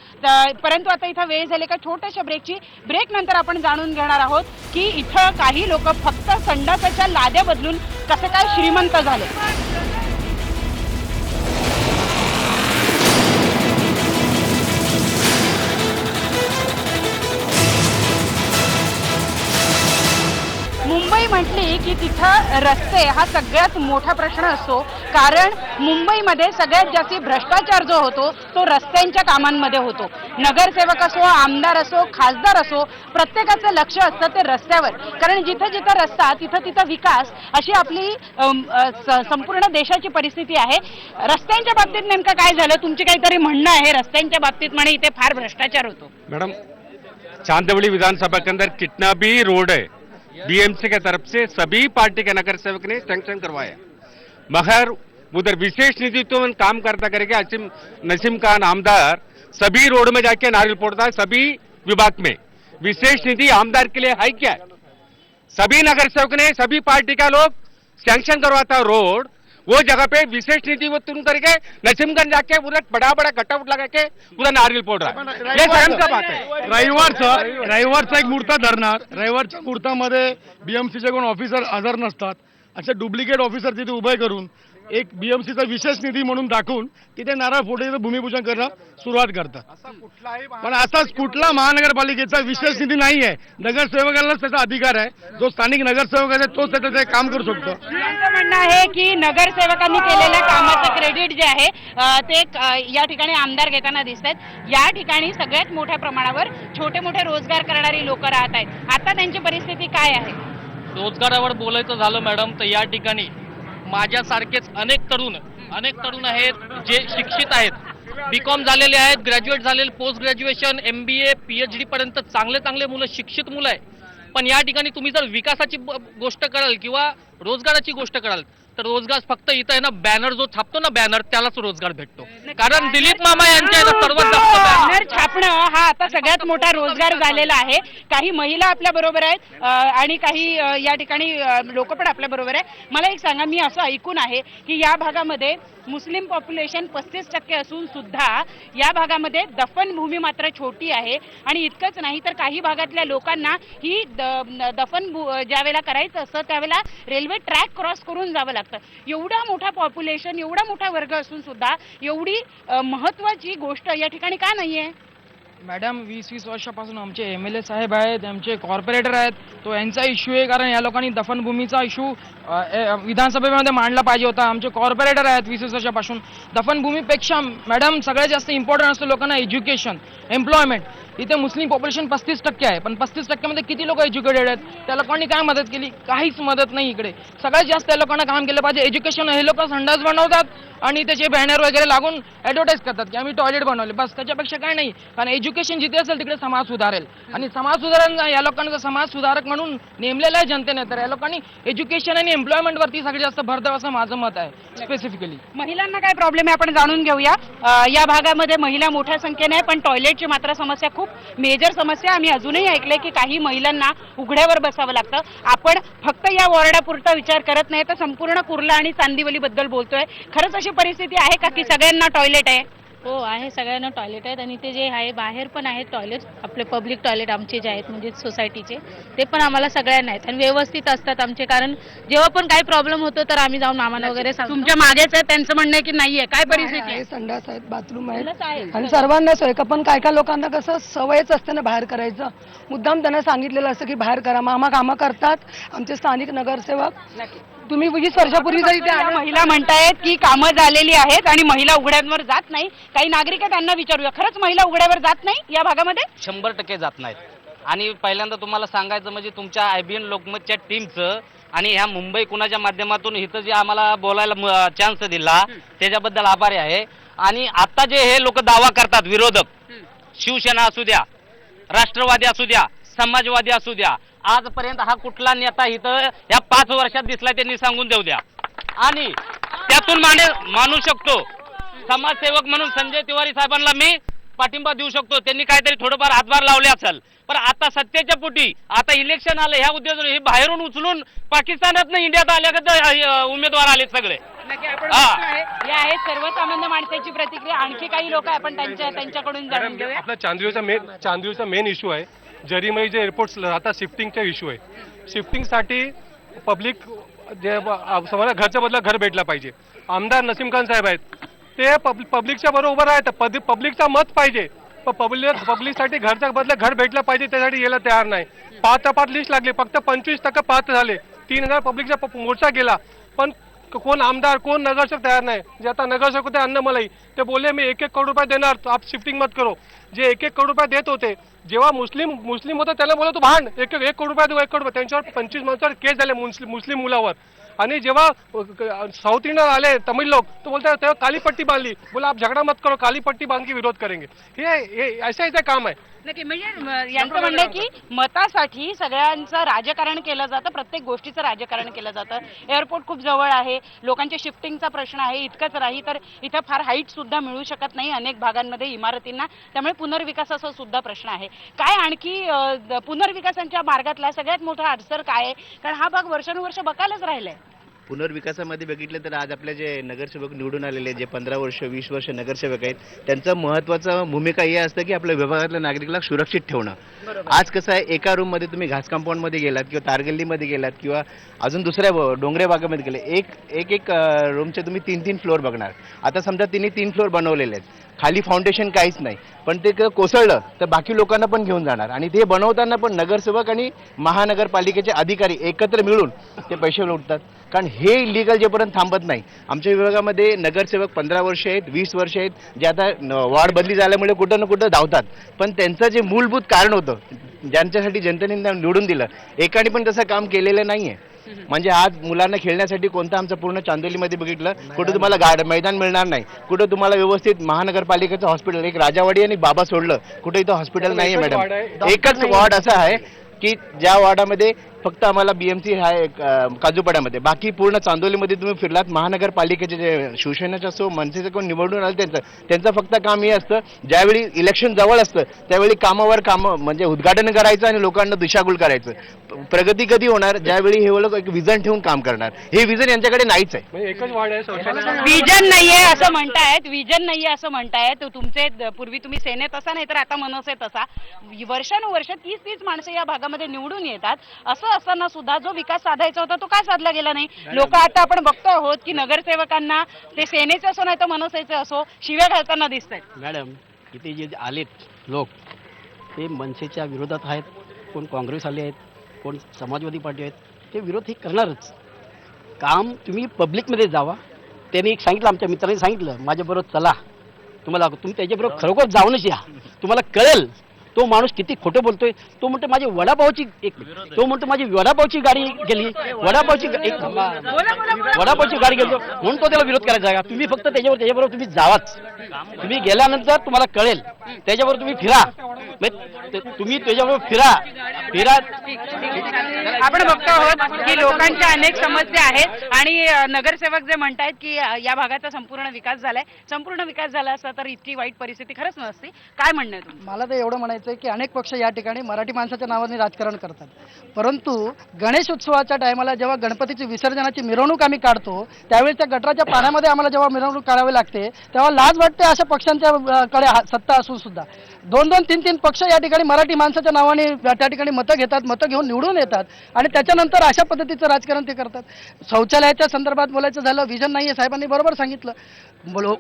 परंतु आता इथं वेळ झाली का छोट्याशा ब्रेक नंतर आपण जाणून घेणार आहोत की इथं काही लोक फक्त संडासाच्या लाद्या बदलून कसं काय श्रीमंत झाले. मुंबई म्हटली की तिथं रस्ते हा सगळ्यात मोठा प्रश्न असतो, कारण मुंबईमध्ये सगळ्यात जास्ती भ्रष्टाचार जो होतो तो रस्त्यांच्या कामांमध्ये होतो. नगरसेवक असो, आमदार असो, खासदार असो, प्रत्येकाचं लक्ष असतं ते रस्त्यावर, कारण जिथं जिथं रस्ता तिथं विकास, अशी आपली संपूर्ण देशाची परिस्थिती आहे. रस्त्यांच्या बाबतीत नेमकं काय झालं? तुमची काहीतरी म्हणणं आहे रस्त्यांच्या बाबतीत, म्हणे इथे फार भ्रष्टाचार होतो. मैडम, चांदिवली विधानसभा के अंदर कितना भी रोड है बीएमसी के तरफ से सभी पार्टी के नगर सेवक ने सैंक्शन करवाया, मगर उधर विशेष निधित्व में काम करता करके नसीम खान आमदार सभी रोड में जाके नारियल फोड़ता है. सभी विभाग में विशेष निधि आमदार के लिए है क्या? सभी नगर सेवक ने, सभी पार्टी का लोग सैंक्शन करवाता है रोड, वो जगह पे विशेष निधि वो तुम करके नसीमगंज जाके उधर बड़ा कटआउट लगा के उधर नारियल फोड़ रहा है. ये शर्म का बात है. रविवारचा एक मुहूर्त धरणार, रविवारच्या मुहूर्तामध्ये बीएमसीचे कोण ऑफिसर हजर नसतात, असे डुप्लिकेट ऑफिसर तिथे उभे करून एक बीएमसीचा विशेष निधी म्हणून दाखवून तिथे नारळ फोडण्याचं भूमिपूजन करणं सुरुवात करतात. पण असाच कुठला महानगरपालिकेचा विशेष निधी नाही आहे. नगरसेवकांनाच त्याचा अधिकार आहे, जो स्थानिक नगरसेवक आहे तोच त्याचं ते काम करू शकतो. यांचं म्हणणं आहे की नगरसेवकांनी केलेल्या कामाचं क्रेडिट जे आहे ते या ठिकाणी आमदार घेताना दिसत आहेत. या ठिकाणी सगळ्यात मोठ्या प्रमाणावर छोटे मोठे रोजगार करणारी लोक राहत आहेत. आता त्यांची परिस्थिती काय आहे? रोजगारावर बोलायचं झालं मॅडम तर या ठिकाणी माझ्यासारखेच अनेक तरुण आहेत जे शिक्षित आहेत, बीकॉम झालेले आहेत, ग्रॅज्युएट झालेले, पोस्ट ग्रॅज्युएशन, MBA, PhD पर्यंत चांगले मुलं, शिक्षित मुलं आहे. पण या ठिकाणी तुम्ही जर विकासाची गोष्ट कराल किंवा रोजगाराची गोष्ट कराल तर रोजगार फक्त इथं आहे ना, बॅनर जो छापतो ना, बॅनर त्यालाच रोजगार भेटतो. कारण दिलीप मामा यांच्या सर्वात जास्त बॅनर छापणं हा आता सगळ्यात मोठा रोजगार झालेला आहे. काही महिला आपल्या बरोबर आहेत आणि काही या ठिकाणी लोक पण आपल्या बरोबर आहे. मला एक सांगा, मी असं ऐकून आहे की या भागामध्ये मुस्लिम पॉप्युलेशन 35% असून सुद्धा या भागामध्ये दफनभूमी मात्र छोटी आहे. आणि इतकंच नाही तर काही भागातल्या लोकांना ही दफन ज्यावेळेला करायचं असतं त्यावेळेला रेल्वे ट्रॅक क्रॉस करून जावं लागतं. एवढा मोठा पॉप्युलेशन, एवढा मोठा वर्ग असून सुद्धा एवढी महत्वाची गोष्ट या ठिकाणी का नाहीये? मॅडम 20-20 वर्षापासून आमचे MLA साहेब आहेत, आमचे कॉर्पोरेटर आहेत, तो यांचा इश्यू आहे. कारण या लोकांनी दफनभूमीचा इश्यू विधानसभेमध्ये मांडला पाहिजे होता. आमचे कॉर्पोरेटर आहेत 20 वर्षापासून. दफनभूमीपेक्षा मॅडम सगळ्यात जास्त इम्पॉर्टंट असतं लोकांना एज्युकेशन, एम्प्लॉयमेंट. इथे मुस्लिम पॉप्युलेशन 35% आहे, पण 35% किती लोक एज्युकेटेड आहेत? त्या लोकांनी काय मदत केली? काहीच मदत नाही इकडे. सगळ्यात जास्त त्या लोकांना काम केलं पाहिजे एज्युकेशन. हे लोक संडास बनवतात आणि त्याचे बॅनर वगैरे लागून ॲडव्हर्टाईज करतात की आम्ही टॉयलेट बनवले, बस. त्याच्यापेक्षा काय नाही. कारण एज्युकेशन जिथे असेल तिकडे समाज सुधारेल. आणि समाज सुधारण या लोकांना समाज सुधारक म्हणून नेमलेलं आहे जनतेने, तर या लोकांनी एज्युकेशन आणि एम्प्लॉयमेंटवरती सगळ्यात जास्त भर द्यावं असं माझं मत आहे. स्पेसिफिकली महिलांना काय प्रॉब्लेम आहे आपण जाणून घेऊया. या भागामध्ये महिला मोठ्या संख्येने आहे, पण टॉयलेटची मात्र समस्या खूप मेजर समस्या. आम्ही अजूनही ऐकले की काही महिलांना उघड्यावर बसावं लागतं. आपण फक्त या वॉर्डापुरता विचार करत नाही तर संपूर्ण कुर्ला आणि चांदिवली बद्दल बोलतोय. खरंच अशी परिस्थिती आहे का की सगळ्यांना टॉयलेट आहे? हो आहे, सगळ्यांना टॉयलेट आहेत आणि ते जे आहे बाहेर पण आहेत टॉयलेट. आपले पब्लिक टॉयलेट आमचे जे आहेत म्हणजे सोसायटीचे, ते पण आम्हाला सगळ्यांना आहेत आणि व्यवस्थित असतात आमचे. कारण जेव्हा पण काही प्रॉब्लेम होतो तर आम्ही जाऊन मामांना वगैरे सांगतो. तुमच्या मागेच आहे, त्यांचं म्हणणं आहे की नाहीये. काय परिस्थिती आहे? संडास आहेत, बाथरूम मुलंच आहेत आहेत. आणि सर्वांना सोय का, पण काय लोकांना कसं सवयच असते ना बाहेर करायचं. मुद्दाम त्यांना सांगितलेलं असतं की बाहेर करा. मामा कामं करतात आमचे स्थानिक नगरसेवक. तुम्ही 20 वर्षापूर्वी जर इथे या आले- महिला म्हणतायत की कामं झालेली आहेत आणि महिला उघड्यांवर जात नाही. काही नागरिक आहे, त्यांना विचारूया. खरंच महिला उघड्यावर जात नाही या भागामध्ये? 100% जात नाहीत. आणि पहिल्यांदा तुम्हाला सांगायचं म्हणजे तुमच्या IBN लोकमतच्या टीमचं आणि ह्या मुंबई कुणाच्या माध्यमातून इथं जे आम्हाला बोलायला चान्स दिला त्याच्याबद्दल आभारी आहे. आणि आता जे हे लोक दावा करतात विरोधक, शिवसेना असू द्या, राष्ट्रवादी असू द्या, समाजवादी असू द्या, आजपर्यंत हा कुठला नेता इथं या 5 वर्षात दिसला त्यांनी सांगून देऊ द्या. आणि त्यातून मानू शकतो समाजसेवक म्हणून संजय तिवारी साहेबांना मी पाठिंबा देऊ शकतो. त्यांनी काहीतरी थोडंफार हातभार लावले असेल. पण आता सत्तेच्या पोटी आता इलेक्शन आलं, ह्या उद्योग हे बाहेरून उचलून पाकिस्तानात इंडियात आल्या उमेदवार आले सगळे. या आहेत सर्वसामान्य माणसाची प्रतिक्रिया. आणखी काही लोक आपण त्यांच्याकडून जाणून घेऊया. आपला चांदिवलीचा मेन इश्यू आहे जरीमई जे एअरपोर्ट राहतात शिफ्टिंगचा इश्यू आहे. शिफ्टिंगसाठी पब्लिक जे समजा घरच्या बदला घर भेटला पाहिजे. आमदार नसीम खान साहेब आहेत, ते पब्लिकच्या बरोबर आहेत. पब्लिकचा मत पाहिजे, पण पब्लिकसाठी घरच्या बदला घर भेटलं पाहिजे, त्यासाठी यायला तयार नाही. 5 लिस्ट लागली, फक्त 25% पात्र झाले. 3000 पब्लिकचा मोर्चा गेला, पण कोण आमदार कोण नगरसेवक तयार नाही. जे आता नगरसेवक होते अन्नमलाई, ते बोलले मी 1-1 करोड रुपये देणार, आप शिफ्टिंग मत करो. जे 1-1 करोड रुपये देत होते, जेव्हा मुस्लिम होतं त्याला बोलत तू भांड 1 करोड रुपये देऊ, 1 करोड रुपये. त्यांच्यावर 25 माणसावर केस झाले मुस्लिम मुलावर. आणि जेव्हा साऊथ इंडियन आले तमिळ लोक, तो बोलतात तेव्हा काली पट्टी बांधली. बोला आप झगडा मत करो, काली पट्टी बांध के विरोध करेंगे. हे ऐसे काम आहे. नक्की. म्हणजे यांचं म्हणणं आहे की मतासाठी सगळ्यांचं राजकारण केलं जातं, प्रत्येक गोष्टीचं राजकारण केलं जातं. एअरपोर्ट खूप जवळ आहे, लोकांच्या शिफ्टिंगचा प्रश्न आहे. इतकंच नाही तर इथं फार हाईट सुद्धा मिळू शकत नाही अनेक भागांमध्ये इमारतींना, त्यामुळे पुनर्विकासाचा सुद्धा प्रश्न आहे. काय आणखी पुनर्विकासाच्या मार्गातला सगळ्यात मोठा अडसर काय आहे? कारण हा भाग वर्षानुवर्ष बकालच राहिलाय. पुनर्विकासामध्ये बघितलं तर आज आपले जे नगरसेवक निवडून आलेले जे 15 वर्ष 20 वर्ष नगरसेवक आहेत, त्यांचं महत्त्वाचं भूमिका हे असतं की आपल्या विभागातल्या नागरिकाला सुरक्षित ठेवणं. आज कसं आहे, एका रूममध्ये तुम्ही घास कंपाऊंडमध्ये गेलात किंवा तारगल्लीमध्ये गेलात किंवा अजून दुसऱ्या डोंगरे भागामध्ये गेले, एक रूमचे तुम्ही 3-3 फ्लोअर बघणार. आता समजा तिने 3 फ्लोअर बनवलेले आहेत, खाली फाउंडेशन काहीच नाही, पण ते कोसळलं तर बाकी लोकांना पण घेऊन जाणार. आणि ते बनवताना पण नगरसेवक आणि महानगरपालिकेचे अधिकारी एकत्र मिळून ते पैसे लुटतात. कारण हे इलिगल जेपर्यंत थांबत नाही. आमच्या विभागामध्ये नगरसेवक 15 वर्ष आहेत, 20 वर्ष आहेत, जे आता वॉर्ड बदली झाल्यामुळे कुठं ना कुठं धावतात. पण त्यांचं जे मूलभूत कारण होतं, ज्यांच्यासाठी जनतेने निवडून दिलं, एकाने पण तसं काम केलेलं नाहीये. म्हणजे आज मुलांना खेळण्यासाठी कोणतं आमचं पूर्ण चांदोलीमध्ये बघितलं, कुठं तुम्हाला मैदान मिळणार नाही, कुठं तुम्हाला व्यवस्थित महानगरपालिकेचं हॉस्पिटल, एक राजावाडी आणि बाबा सोडलं, कुठं इथं हॉस्पिटल नाहीये मॅडम. एकच वॉर्ड असा आहे की ज्या वॉर्डामध्ये फक्त आम्हाला BMC आहे काजूपाड्यामध्ये, बाकी पूर्ण चांदोलीमध्ये तुम्ही फिरलात, महानगरपालिकेचे जे शिवसेनेचे असो मनसेचे कोण निवडून आले त्यांचं फक्त काम हे असतं, ज्यावेळी इलेक्शन जवळ असतं त्यावेळी कामं म्हणजे उद्घाटन करायचं आणि लोकांना दिशाभूल करायचं. प्रगती कधी होणार? ज्यावेळी हे लोक एक विजन ठेवून काम करणार. हे विजन यांच्याकडे नाहीच आहे. म्हणजे एकच वार्ड आहे विजन नाहीये असं म्हणतायत, विजन नाहीये असं म्हणतायत. तुमचे पूर्वी तुम्ही सेनेत असा नाही तर आता मनसेत असा, वर्षानुवर्ष 30 माणसं या भागामध्ये निवडून येतात. असं असताना सुद्धा जो विकास साधायचा होता तो काय साधला गेला नाही. लोक आता आपण बघतो आहोत की नगरसेवकांना ते सेनेचे असो नाही तर मनसेचे असो शिव्या घालताना दिसत आहेत. मॅडम इथे जे आलेत लोक ते मनसेच्या विरोधात आहेत, कोण काँग्रेसवाले आहेत, कोण समाजवादी पार्टी आहेत, ते विरोध हे करणारच. काम तुम्ही पब्लिकमध्ये जावा. त्यांनी एक सांगितलं, आमच्या मित्रांनी सांगितलं, माझ्याबरोबर चला, तुम्हाला तुम्ही त्याच्याबरोबर खरोखर जाऊनच या, तुम्हाला कळेल तो माणूस किती खोटं बोलतोय. तो म्हणतो माझी वडापावची गाडी गेली, वडापावची गाडी गेली म्हणून तो त्याला विरोध करायचा आहे का? तुम्ही फक्त त्याच्याबरोबर तुम्ही जावाच. तुम्ही गेल्यानंतर तुम्हाला कळेल, त्याच्याबरोबर तुम्ही फिरा, तुम्ही त्याच्याबरोबर फिरा. आपण बघतो आहोत की लोकांच्या अनेक समस्या आहेत आणि नगरसेवक जे म्हणतायत की या भागाचा संपूर्ण विकास झाला असता तर इतकी वाईट परिस्थिती खरंच नसती. काय म्हणणं आहे तुमचं? मला तर एवढं म्हणायचं आहे की अनेक पक्ष या ठिकाणी मराठी माणसाच्या नावाने राजकारण करतात, परंतु गणेश उत्सवाच्या टायमाला जेव्हा गणपतीची विसर्जनाची मिरवणूक आम्ही काढतो त्यावेळी त्या गटराच्या पाण्यामध्ये आम्हाला जेव्हा मिरवणूक काढावी लागते तेव्हा लाज वाटते अशा पक्षांच्या कडे सत्ता असून सुद्धा. 2-2, 3-3 पक्ष या ठिकाणी मराठी माणसाच्या नावाने त्या ठिकाणी मतं घेतात, मतं घेऊन निवडून येतात आणि त्याच्यानंतर अशा पद्धतीचं राजकारण ते करतात. शौचालयाच्या संदर्भात बोलायचं झालं, विजन नाही आहे, साहेबांनी बरोबर सांगितलं.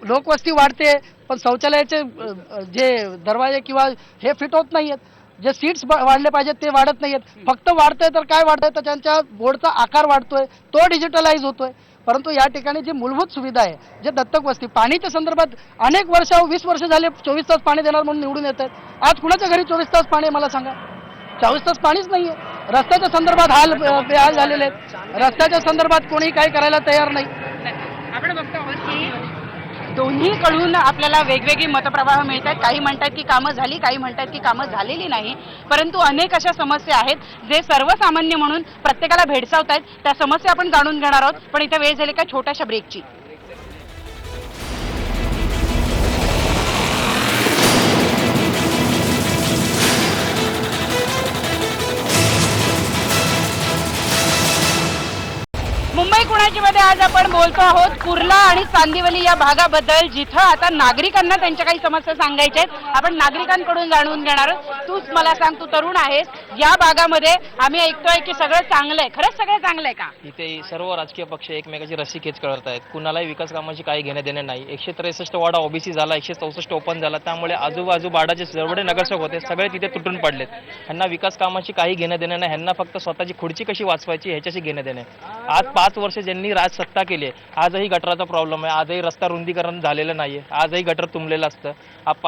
लोकवस्ती वाढते पण शौचालयाचे जे दरवाजे किंवा हे फिट होत नाहीयेत, जे सीट्स वाढले पाहिजेत ते वाढत नाहीयेत. फक्त वाढतंय तर काय वाढतंय, तर त्यांच्या बोर्डचा आकार वाढतोय, तो डिजिटलाइज होतोय. परंतु या ठिकाणी जी मूलभूत सुविधा आहे, जे दत्तक वस्ती, पाणीच्या संदर्भात अनेक वर्ष 20 वर्ष झाले 24 तास पाणी देणार म्हणून निवडून येत आहेत. आज कुणाच्या घरी 24 तास पाणी आहे मला सांगा? 24 तास पाणीच नाहीये. रस्त्याच्या संदर्भात बेहाल झालेले आहेत, रस्त्याच्या संदर्भात कोणी काही करायला तयार नाही. आपण बघतो आहोत की दोन्हीकडून आपल्याला वेगवेगळी मतप्रवाह मिळतात. काही म्हणतात की कामं झाली, काही म्हणतात की कामं झालेली नाही, परंतु अनेक अशा समस्या आहेत जे सर्वसामान्य म्हणून प्रत्येकाला भेडसावत आहेत. त्या समस्या आपण जाणून घेणार आहोत, पण इथे वेळ झाली का छोट्याशा ब्रेकची. मुंबई कुणाची मध्ये आज आपण बोलतो आहोत कुर्ला आणि चांदिवली या भागाबद्दल, जिथं आता नागरिकांना त्यांच्या काही समस्या सांगायच्या आहेत. आपण नागरिकांकडून जाणून घेणार आहोत. तूच मला सांग, तू तरुण आहेस, या भागामध्ये आम्ही ऐकतोय की सगळं चांगलं आहे, खरंच सगळं चांगलं आहे का? इथे सर्व राजकीय पक्ष एकमेकाची रस्सीखेच करत आहेत. कुणालाही विकास कामाची काही घेणं देणं नाही. 163 वाडा ओबीसी झाला, 164 ओपन झाला, त्यामुळे आजूबाजू बाडाचे जेवढे नगरसेवक होते सगळे तिथे तुटून पडलेत. ह्यांना विकास कामाची काही घेणं देणं नाही, ह्यांना फक्त स्वतःची खुर्ची कशी वाचवायची ह्याच्याशी घेणं देणं. आज 5 वर्ष ज्यांनी राजसत्ता केली आहे, आजही गटराचा प्रॉब्लेम आहे, आजही रस्ता रुंदीकरण झालेलं नाहीये, आजही गटर तुंबलेलं असतं.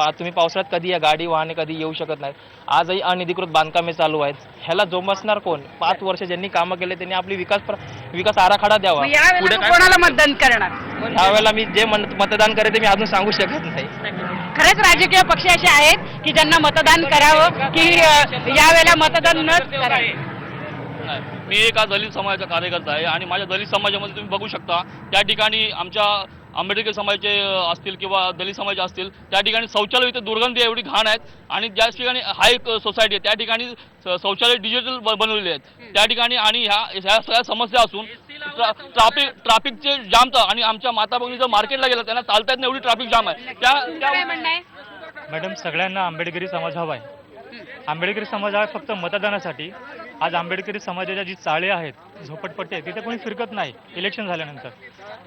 तुम्ही पावसाळ्यात कधी या गाडी वाहने कधी येऊ शकत नाहीत. आजही अनधिकृत बांधकामे चालू आहेत. ह्याला जोमसणार कोण? 5 वर्ष ज्यांनी कामं केले त्यांनी आपली विकास आराखडा द्यावा. पुढे कोणाला मतदान करणार? त्यावेळेला मी जे मतदान करेल ते मी अजून सांगू शकत नाही. खरंच राजकीय पक्ष असे आहेत की ज्यांना मतदान करावं की यावेळेला मतदान न करावं? मी एका दलित समाजाचा कार्यकर्ता आहे आणि माझ्या दलित समाजामध्ये तुम्ही बघू शकता त्या ठिकाणी आमच्या आंबेडकर समाजाचे असतील किंवा दलित समाज असतील त्या ठिकाणी शौचालय इथे दुर्गंधी एवढी घाण आहेत आणि ज्या ठिकाणी हाय सोसायटी आहे त्या ठिकाणी शौचालय डिजिटल बनवलेले आहेत त्या ठिकाणी. आणि ह्या सगळ्या समस्या असून ट्रॅफिकचे जाम तर आणि आमच्या माता भगिनी जर मार्केटला गेलं त्यांना चालता येत नाही एवढी ट्रॅफिक जाम आहे. मॅडम, सगळ्यांना आंबेडकरी समाज हवा आहे. आंबेडकरी समाज हा फक्त मतदानासाठी. आज आंबेडकरी समाजाच्या जी चाळे आहेत, झोपडपट्टी आहेत, तिथे कोणी फिरकत नाही इलेक्शन झाल्यानंतर.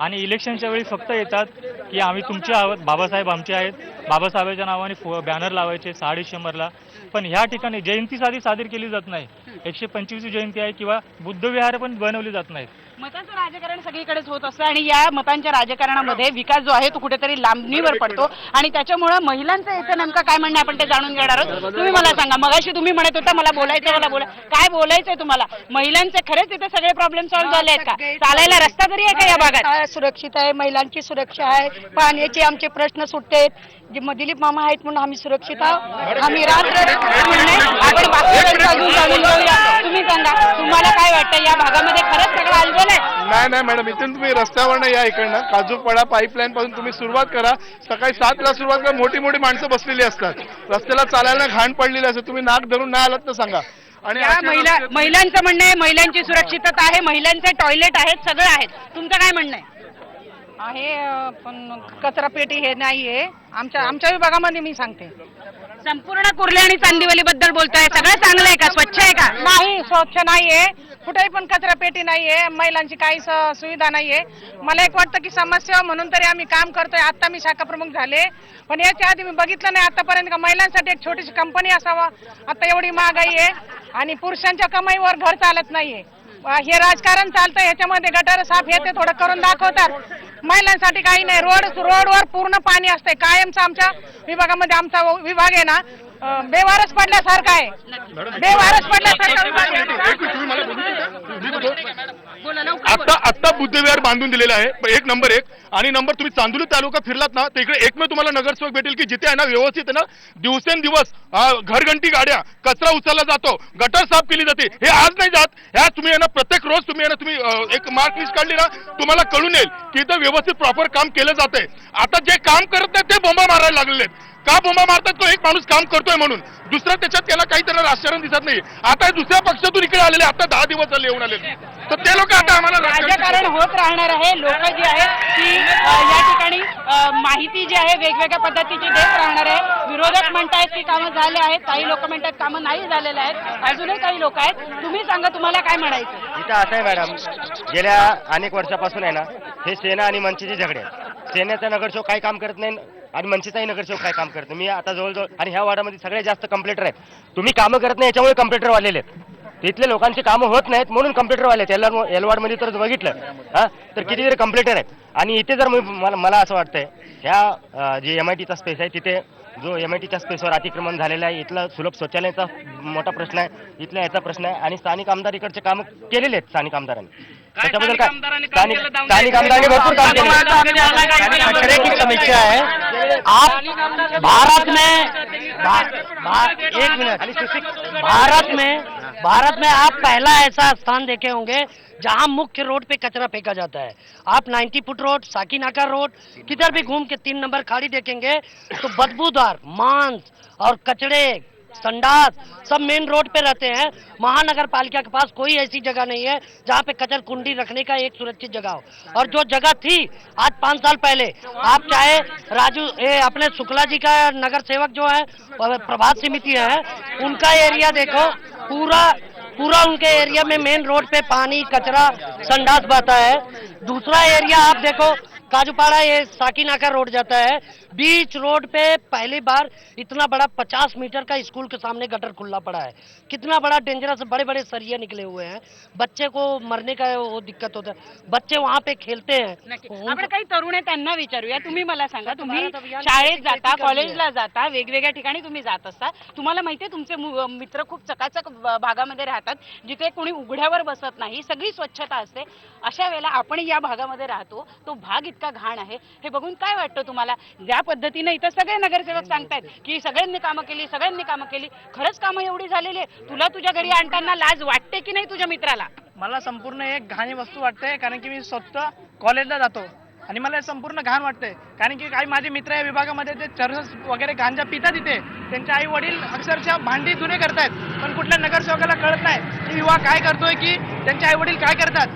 आणि इलेक्शनच्या वेळी फक्त येतात की आम्ही तुमचे आहोत, बाबासाहेब आमचे आहेत, बाबासाहेबांच्या नावाने बॅनर लावायचे 6 डिसेंबरला. पण ह्या ठिकाणी जयंती साजरी केली जात नाही. 125वी जयंती आहे किंवा बुद्धविहार पण बनवली जात नाहीत. मतांचं राजकारण सगळीकडेच होत असतं आणि या मतांच्या राजकारणामध्ये विकास जो आहे तो कुठेतरी लांबणीवर पडतो आणि त्याच्यामुळे महिलांचं याचं नेमकं काय म्हणणं आपण ते जाणून घेणार आहोत. तुम्ही मला सांगा, मगाशी तुम्ही म्हणत होता मला बोलायचं काय बोलायचंय तुम्हाला? महिलांचे खरेच इथे सगळे प्रॉब्लेम सॉल्व्ह झाले आहेत का? चालायला रस्ता तरी आहे का या भागात? सुरक्षित आहे, महिलांची सुरक्षा आहे, पाण्याचे आमचे प्रश्न सुटते. जे दिलीप मामा आहेत म्हणून आम्ही सुरक्षित आहोत. आम्ही आपण बाकी अजून जाणून घेऊया. तुम्ही सांगा, तुम्हाला काय वाटतं या भागामध्ये खरंच सगळं आलबोल आहे? नाही मॅडम, इथून तुम्ही रस्त्यावरनं या इकडनं काजूपडा पाईपलाईन पासून तुम्ही सुरुवात करा. सकाळी 7ला सुरुवात करा. मोठी मोठी माणसं बसलेली असतात, रस्त्याला चालायला घाण पडलेली असते. तुम्ही नाक धरून नाही आलात तर सांगा. आणि महिलांचं म्हणणं आहे महिलांची सुरक्षितता आहे, महिलांचे टॉयलेट आहेत, सगळं आहे. तुमचं काय म्हणणं आहे? पण कचरा पेटी हे नाहीये आमच्या विभागामध्ये. मी सांगते संपूर्ण कुर्ले आणि चांदिवली बद्दल बोलतोय, सगळं चांगलं आहे का? स्वच्छ आहे का? नाही, स्वच्छ नाहीये. कुठेही पण कचरा पेटी नाहीये, महिलांची काही सुविधा नाहीये. मला एक वाटतं की समाजसेवा म्हणून तरी आम्ही काम करतोय. आता मी शाखा प्रमुख झाले, पण याच्या आधी मी बघितलं नाही आतापर्यंत का महिलांसाठी एक छोटीशी कंपनी असावा. आता एवढी महागाई आहे आणि पुरुषांच्या कमाईवर घर चालत नाहीये. हे राजकारण चालतं, ह्याच्यामध्ये गटार साफ हे ते थोडं करून दाखवतात. महिलांसाठी काही नाही. रोडवर पूर्ण पाणी असतंय कायमचं. आमच्या विभागामध्ये आमचा विभाग आहे ना बेवारस पडल्यासारखा आहे. बेवारस पडल्यासारखा विभाग आहे. आता बुद्धविहार बांधून दिलेलं आहे, एक नंबर एक. आणि नंबर तुम्ही चांदोली तालुका फिरलात ना तर इकडे एकमेव तुम्हाला नगरसेवक भेटेल की जिथे आहे ना व्यवस्थित आहे ना दिवसेंदिवस घरघंटी गाड्या कचरा उचलला जातो, गटर साफ केली जाते. हे आज नाही जात. ह्या तुम्ही आहे ना प्रत्येक रोज तुम्ही आहे ना तुम्ही एक मार्क लिस्ट काढली ना तुम्हाला कळून येईल की इथं व्यवस्थित प्रॉपर काम केलं जातंय. आता जे काम करत नाही ते बोंबा मारायला लागलेले आहेत. का बोंबा मारतात? तो एक माणूस काम करतोय म्हणून. दुसरा त्याच्यात त्याला काही त्यांना राजकारण दिसत नाही. आता दुसऱ्या पक्षातून इकडे आलेले, आता 10 दिवस झाले येऊन आलेले, तर ते लोक आता आम्हाला राजकारण होत राहणार आहे. लोक जी आहेत ती या ठिकाणी माहिती जी आहे वेगवेगळ्या पद्धतीची देत राहणार आहे. विरोधक म्हणतायत की कामं झाले आहेत, काही लोक म्हणतात कामं नाही झालेले आहेत, अजूनही काही लोक आहेत. तुम्ही सांगा तुम्हाला काय म्हणायचं? इथं असं आहे मॅडम, गेल्या अनेक वर्षापासून आहे ना हे सेना आणि मनसेचे झगडे आहेत. सेनेचा नगरसेवक काही काम करत नाही आणि मनसेचाही नगरसेवक काय काम करत नाही. मी आता जवळजवळ आणि ह्या वार्डामध्ये सगळ्यात जास्त कम्प्युटर आहेत. तुम्ही कामं करत नाही याच्यामुळे कम्प्युटर वाढलेले आहेत. तिथले लोकांची कामं होत नाहीत म्हणून कम्प्युटर वाले आहेत. एलवाडमध्ये तर बघितलं तर कितीतरी कम्प्युटर आहेत. आणि इथे जर मला असं वाटतंय ह्या जे MITचा स्पेस आहे तिथे जो MITच्या स्पेसवर अतिक्रमण झालेलं आहे, इथला सुलभ शौचालयाचा मोठा प्रश्न आहे, इथला याचा प्रश्न आहे. आणि स्थानिक आमदार इकडचे कामं केलेले आहेत स्थानिक आमदारांनी. त्याच्याबद्दल काय स्थानिक आमदारांनी भरपूर काम केले. कचरे की समस्या है. आप भारत में आप पहला ऐसा स्थान देखे होंगे जहां मुख्य रोड पे कचरा फेंका जाता है. आप 90 फुट रोड, साकीनाका रोड, किधर भी घूम के 3 नंबर खाड़ी देखेंगे तो बदबूदार मांस और कचड़े संडास सब मेन रोड पे रहते हैं. महानगर पालिका के पास कोई ऐसी जगह नहीं है जहाँ पे कचरा कुंडी रखने का एक सुरक्षित जगह हो. और जो जगह थी आज 5 साल पहले, आप चाहे अपने शुक्ला जी का नगर सेवक जो है प्रभात समिति है उनका एरिया देखो, पूरा उनके एरिया में मेन रोड पे पानी कचरा संडास बहता है. दूसरा एरिया आप देखो काजूपाड़ा, ये साकीनाका रोड जाता है. बीच रोड पे पहली बार इतना बड़ा 50 मीटर का स्कूल के सामने गटर खुला पड़ा है. कितना बड़ा डेंजरस, बड़े बड़े सरिये निकले हुए हैं. बच्चे को मरने का वो दिक्कत होता है. बच्चे वहाँ पे खेलते हैं. आपण काही तरुण आहे त्यांना विचारूया. तुम्ही मला सांगा, तुम्ही शाळेत जाता, कॉलेजला जाता, वेगवेगळ्या ठिकाणी तुम्ही जात असता. तुम्हाला माहितीये तुमचे मित्र खूप चकाचक भागामध्ये राहतात जिथे कोणी उघड्यावर बसत नाही, सगळी स्वच्छता असते. अशा वेळेला आपण या भागामध्ये राहतो, तो भाग इतका घाण आहे. हे बघून काय वाटतं तुम्हाला? ज्या पद्धतीने इथं सगळे नगरसेवक सांगतायत की सगळ्यांनी कामं केली, खरंच कामं एवढी झालेली आहे. तुला तुझ्या घरी आणताना लाज वाटते की नाही तुझ्या मित्राला? मला संपूर्ण एक घाणी वस्तू वाटते, कारण की मी स्वतः कॉलेजला जातो आणि मला संपूर्ण घाण वाटते. कारण की काही माझे मित्र या विभागामध्ये ते चरस वगैरे गांजा पितात. तिथे त्यांचे आई वडील अक्षरशः भांडी जुने करतायत, पण कुठल्या नगरसेवकाला कळत नाही की युवा काय करतोय, की त्यांचे आई वडील काय करतात.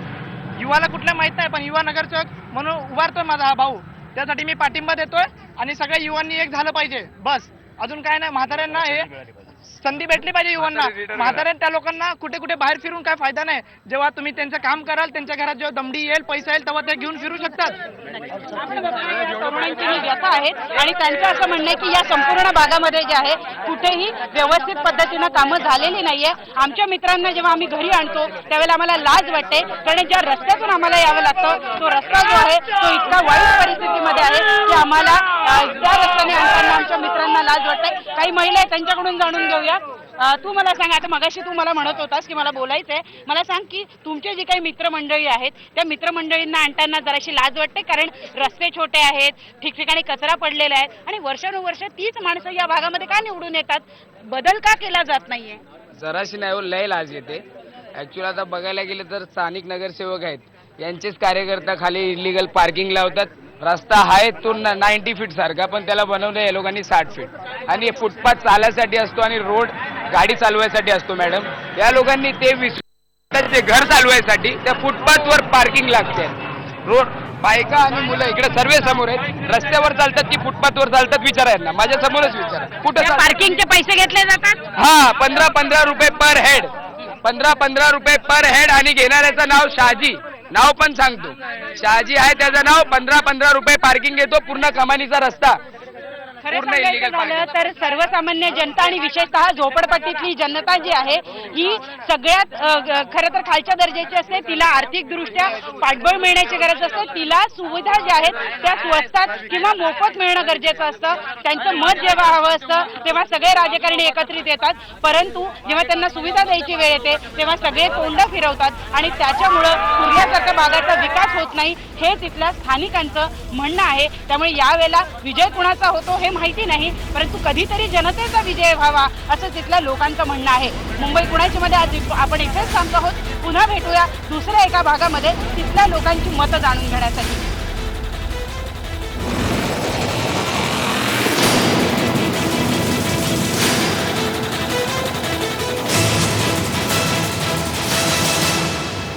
युवाला कुठल्या माहित नाही, पण युवा नगरसेवक म्हणून उभारतोय माझा हा भाऊ. त्यासाठी मी पाठिंबा देतोय आणि सगळ्या युवांनी एक झालं पाहिजे, बस. अजून काय नाही. म्हाताऱ्यांना हे संधी भेटली पाहिजे युवांना. म्हाताऱ्या त्या लोकांना कुठे कुठे बाहेर फिरून काय फायदा नाही. जेव्हा तुम्ही त्यांचं काम कराल, त्यांच्या घरात जेव्हा दमडी येईल, पैसा येईल, तेव्हा ते घेऊन फिरू शकतात. तरुणांची व्यथा आहे आणि त्यांचं असं म्हणणं आहे की या संपूर्ण भागामध्ये जे आहे कुठेही व्यवस्थित पद्धतीनं कामं झालेली नाहीये. आमच्या मित्रांना जेव्हा आम्ही घरी आणतो त्यावेळेला आम्हाला लाज वाटते, कारण ज्या रस्त्यातून आम्हाला यावं लागतं तो रस्ता जो आहे तो इतका वाईट परिस्थितीमध्ये आहे की आम्हाला त्या रस्त्याने आणताना आमच्या मित्रांना लाज वाटते. काही महिला आहेत त्यांच्याकडून जाणून घेऊया. तू मला सांग, आता मगाशी तू मला म्हणत होतास की मला बोलायचंय, मला सांग की तुमचे जे काही मित्रमंडळी आहेत त्या मित्रमंडळींना आणताना जराशी लाज वाटते, कारण रस्ते छोटे आहेत, ठिकठिकाणी कचरा पडलेला आहे आणि वर्षानुवर्ष तीच माणसं या भागामध्ये का निवडून येतात? बदल का केला जात नाहीये? जराशी नाही हो, लय लाज येते. ऍक्च्युअली आता बघायला गेलं तर स्थानिक नगरसेवक आहेत यांचेच कार्यकर्ता खाली इलिगल पार्किंग लावतात. रस्ता आहे तो 90 फीट सारखा, पण त्याला बनवलं या लोकांनी 60 फीट आणि फुटपाथ चालायसाठी असतो आणि रोड गाडी चालवायसाठी असतो. मॅडम, या लोकांनी ते जे घर चालवायसाठी त्या फुटपाथवर पार्किंग लागते. रोड बायका आणि मुलं इकडे सर्वे समोर आहेत, रस्त्यावर चालतात की फुटपाथवर चालतात विचारायला. माझ्या समोरच विचारा कुठे पार्किंगचे पैसे घेतले जातात. हा, 15 रुपये पर हेड. 15 रुपये पर हेड आणि घेणाऱ्याचं नाव शहाजी, नाव पण सांगतो शहाजी आहे, त्याचं नाव 15 रुपये पार्किंग घेतो, पूर्ण कमानीचा रस्ता खरं सांगायचं झालं तर सर्वसामान्य जनता आणि विशेषतः झोपडपट्टीतली जनता जी आहे ही सगळ्यात खरं तर खालच्या दर्जाची असते. तिला आर्थिकदृष्ट्या पाठबळ मिळण्याची गरज असते. तिला सुविधा ज्या आहेत त्या स्वस्तात किंवा मोफत मिळणं गरजेचं असतं. त्यांचं मत जेव्हा हवं असतं तेव्हा सगळे राजकारणी एकत्रित येतात, परंतु जेव्हा त्यांना सुविधा द्यायची वेळ येते तेव्हा सगळे तोंड फिरवतात आणि त्याच्यामुळं कुर्ल्यासारख्या भागाचा विकास होत नाही हे तिथल्या स्थानिकांचं म्हणणं आहे. त्यामुळे यावेळेला विजय कुणाचा होतो हे माहिती नाही, परंतु कधीतरी जनतेचा विजय व्हावा असं तिथल्या लोकांचं म्हणणं आहे. मुंबई पुण्याच्या मध्ये आज आपण इथेच थांबतो आहोत. पुन्हा भेटूया दुसऱ्या एका भागामध्ये तिथल्या लोकांची मतं जाणून घेण्यासाठी.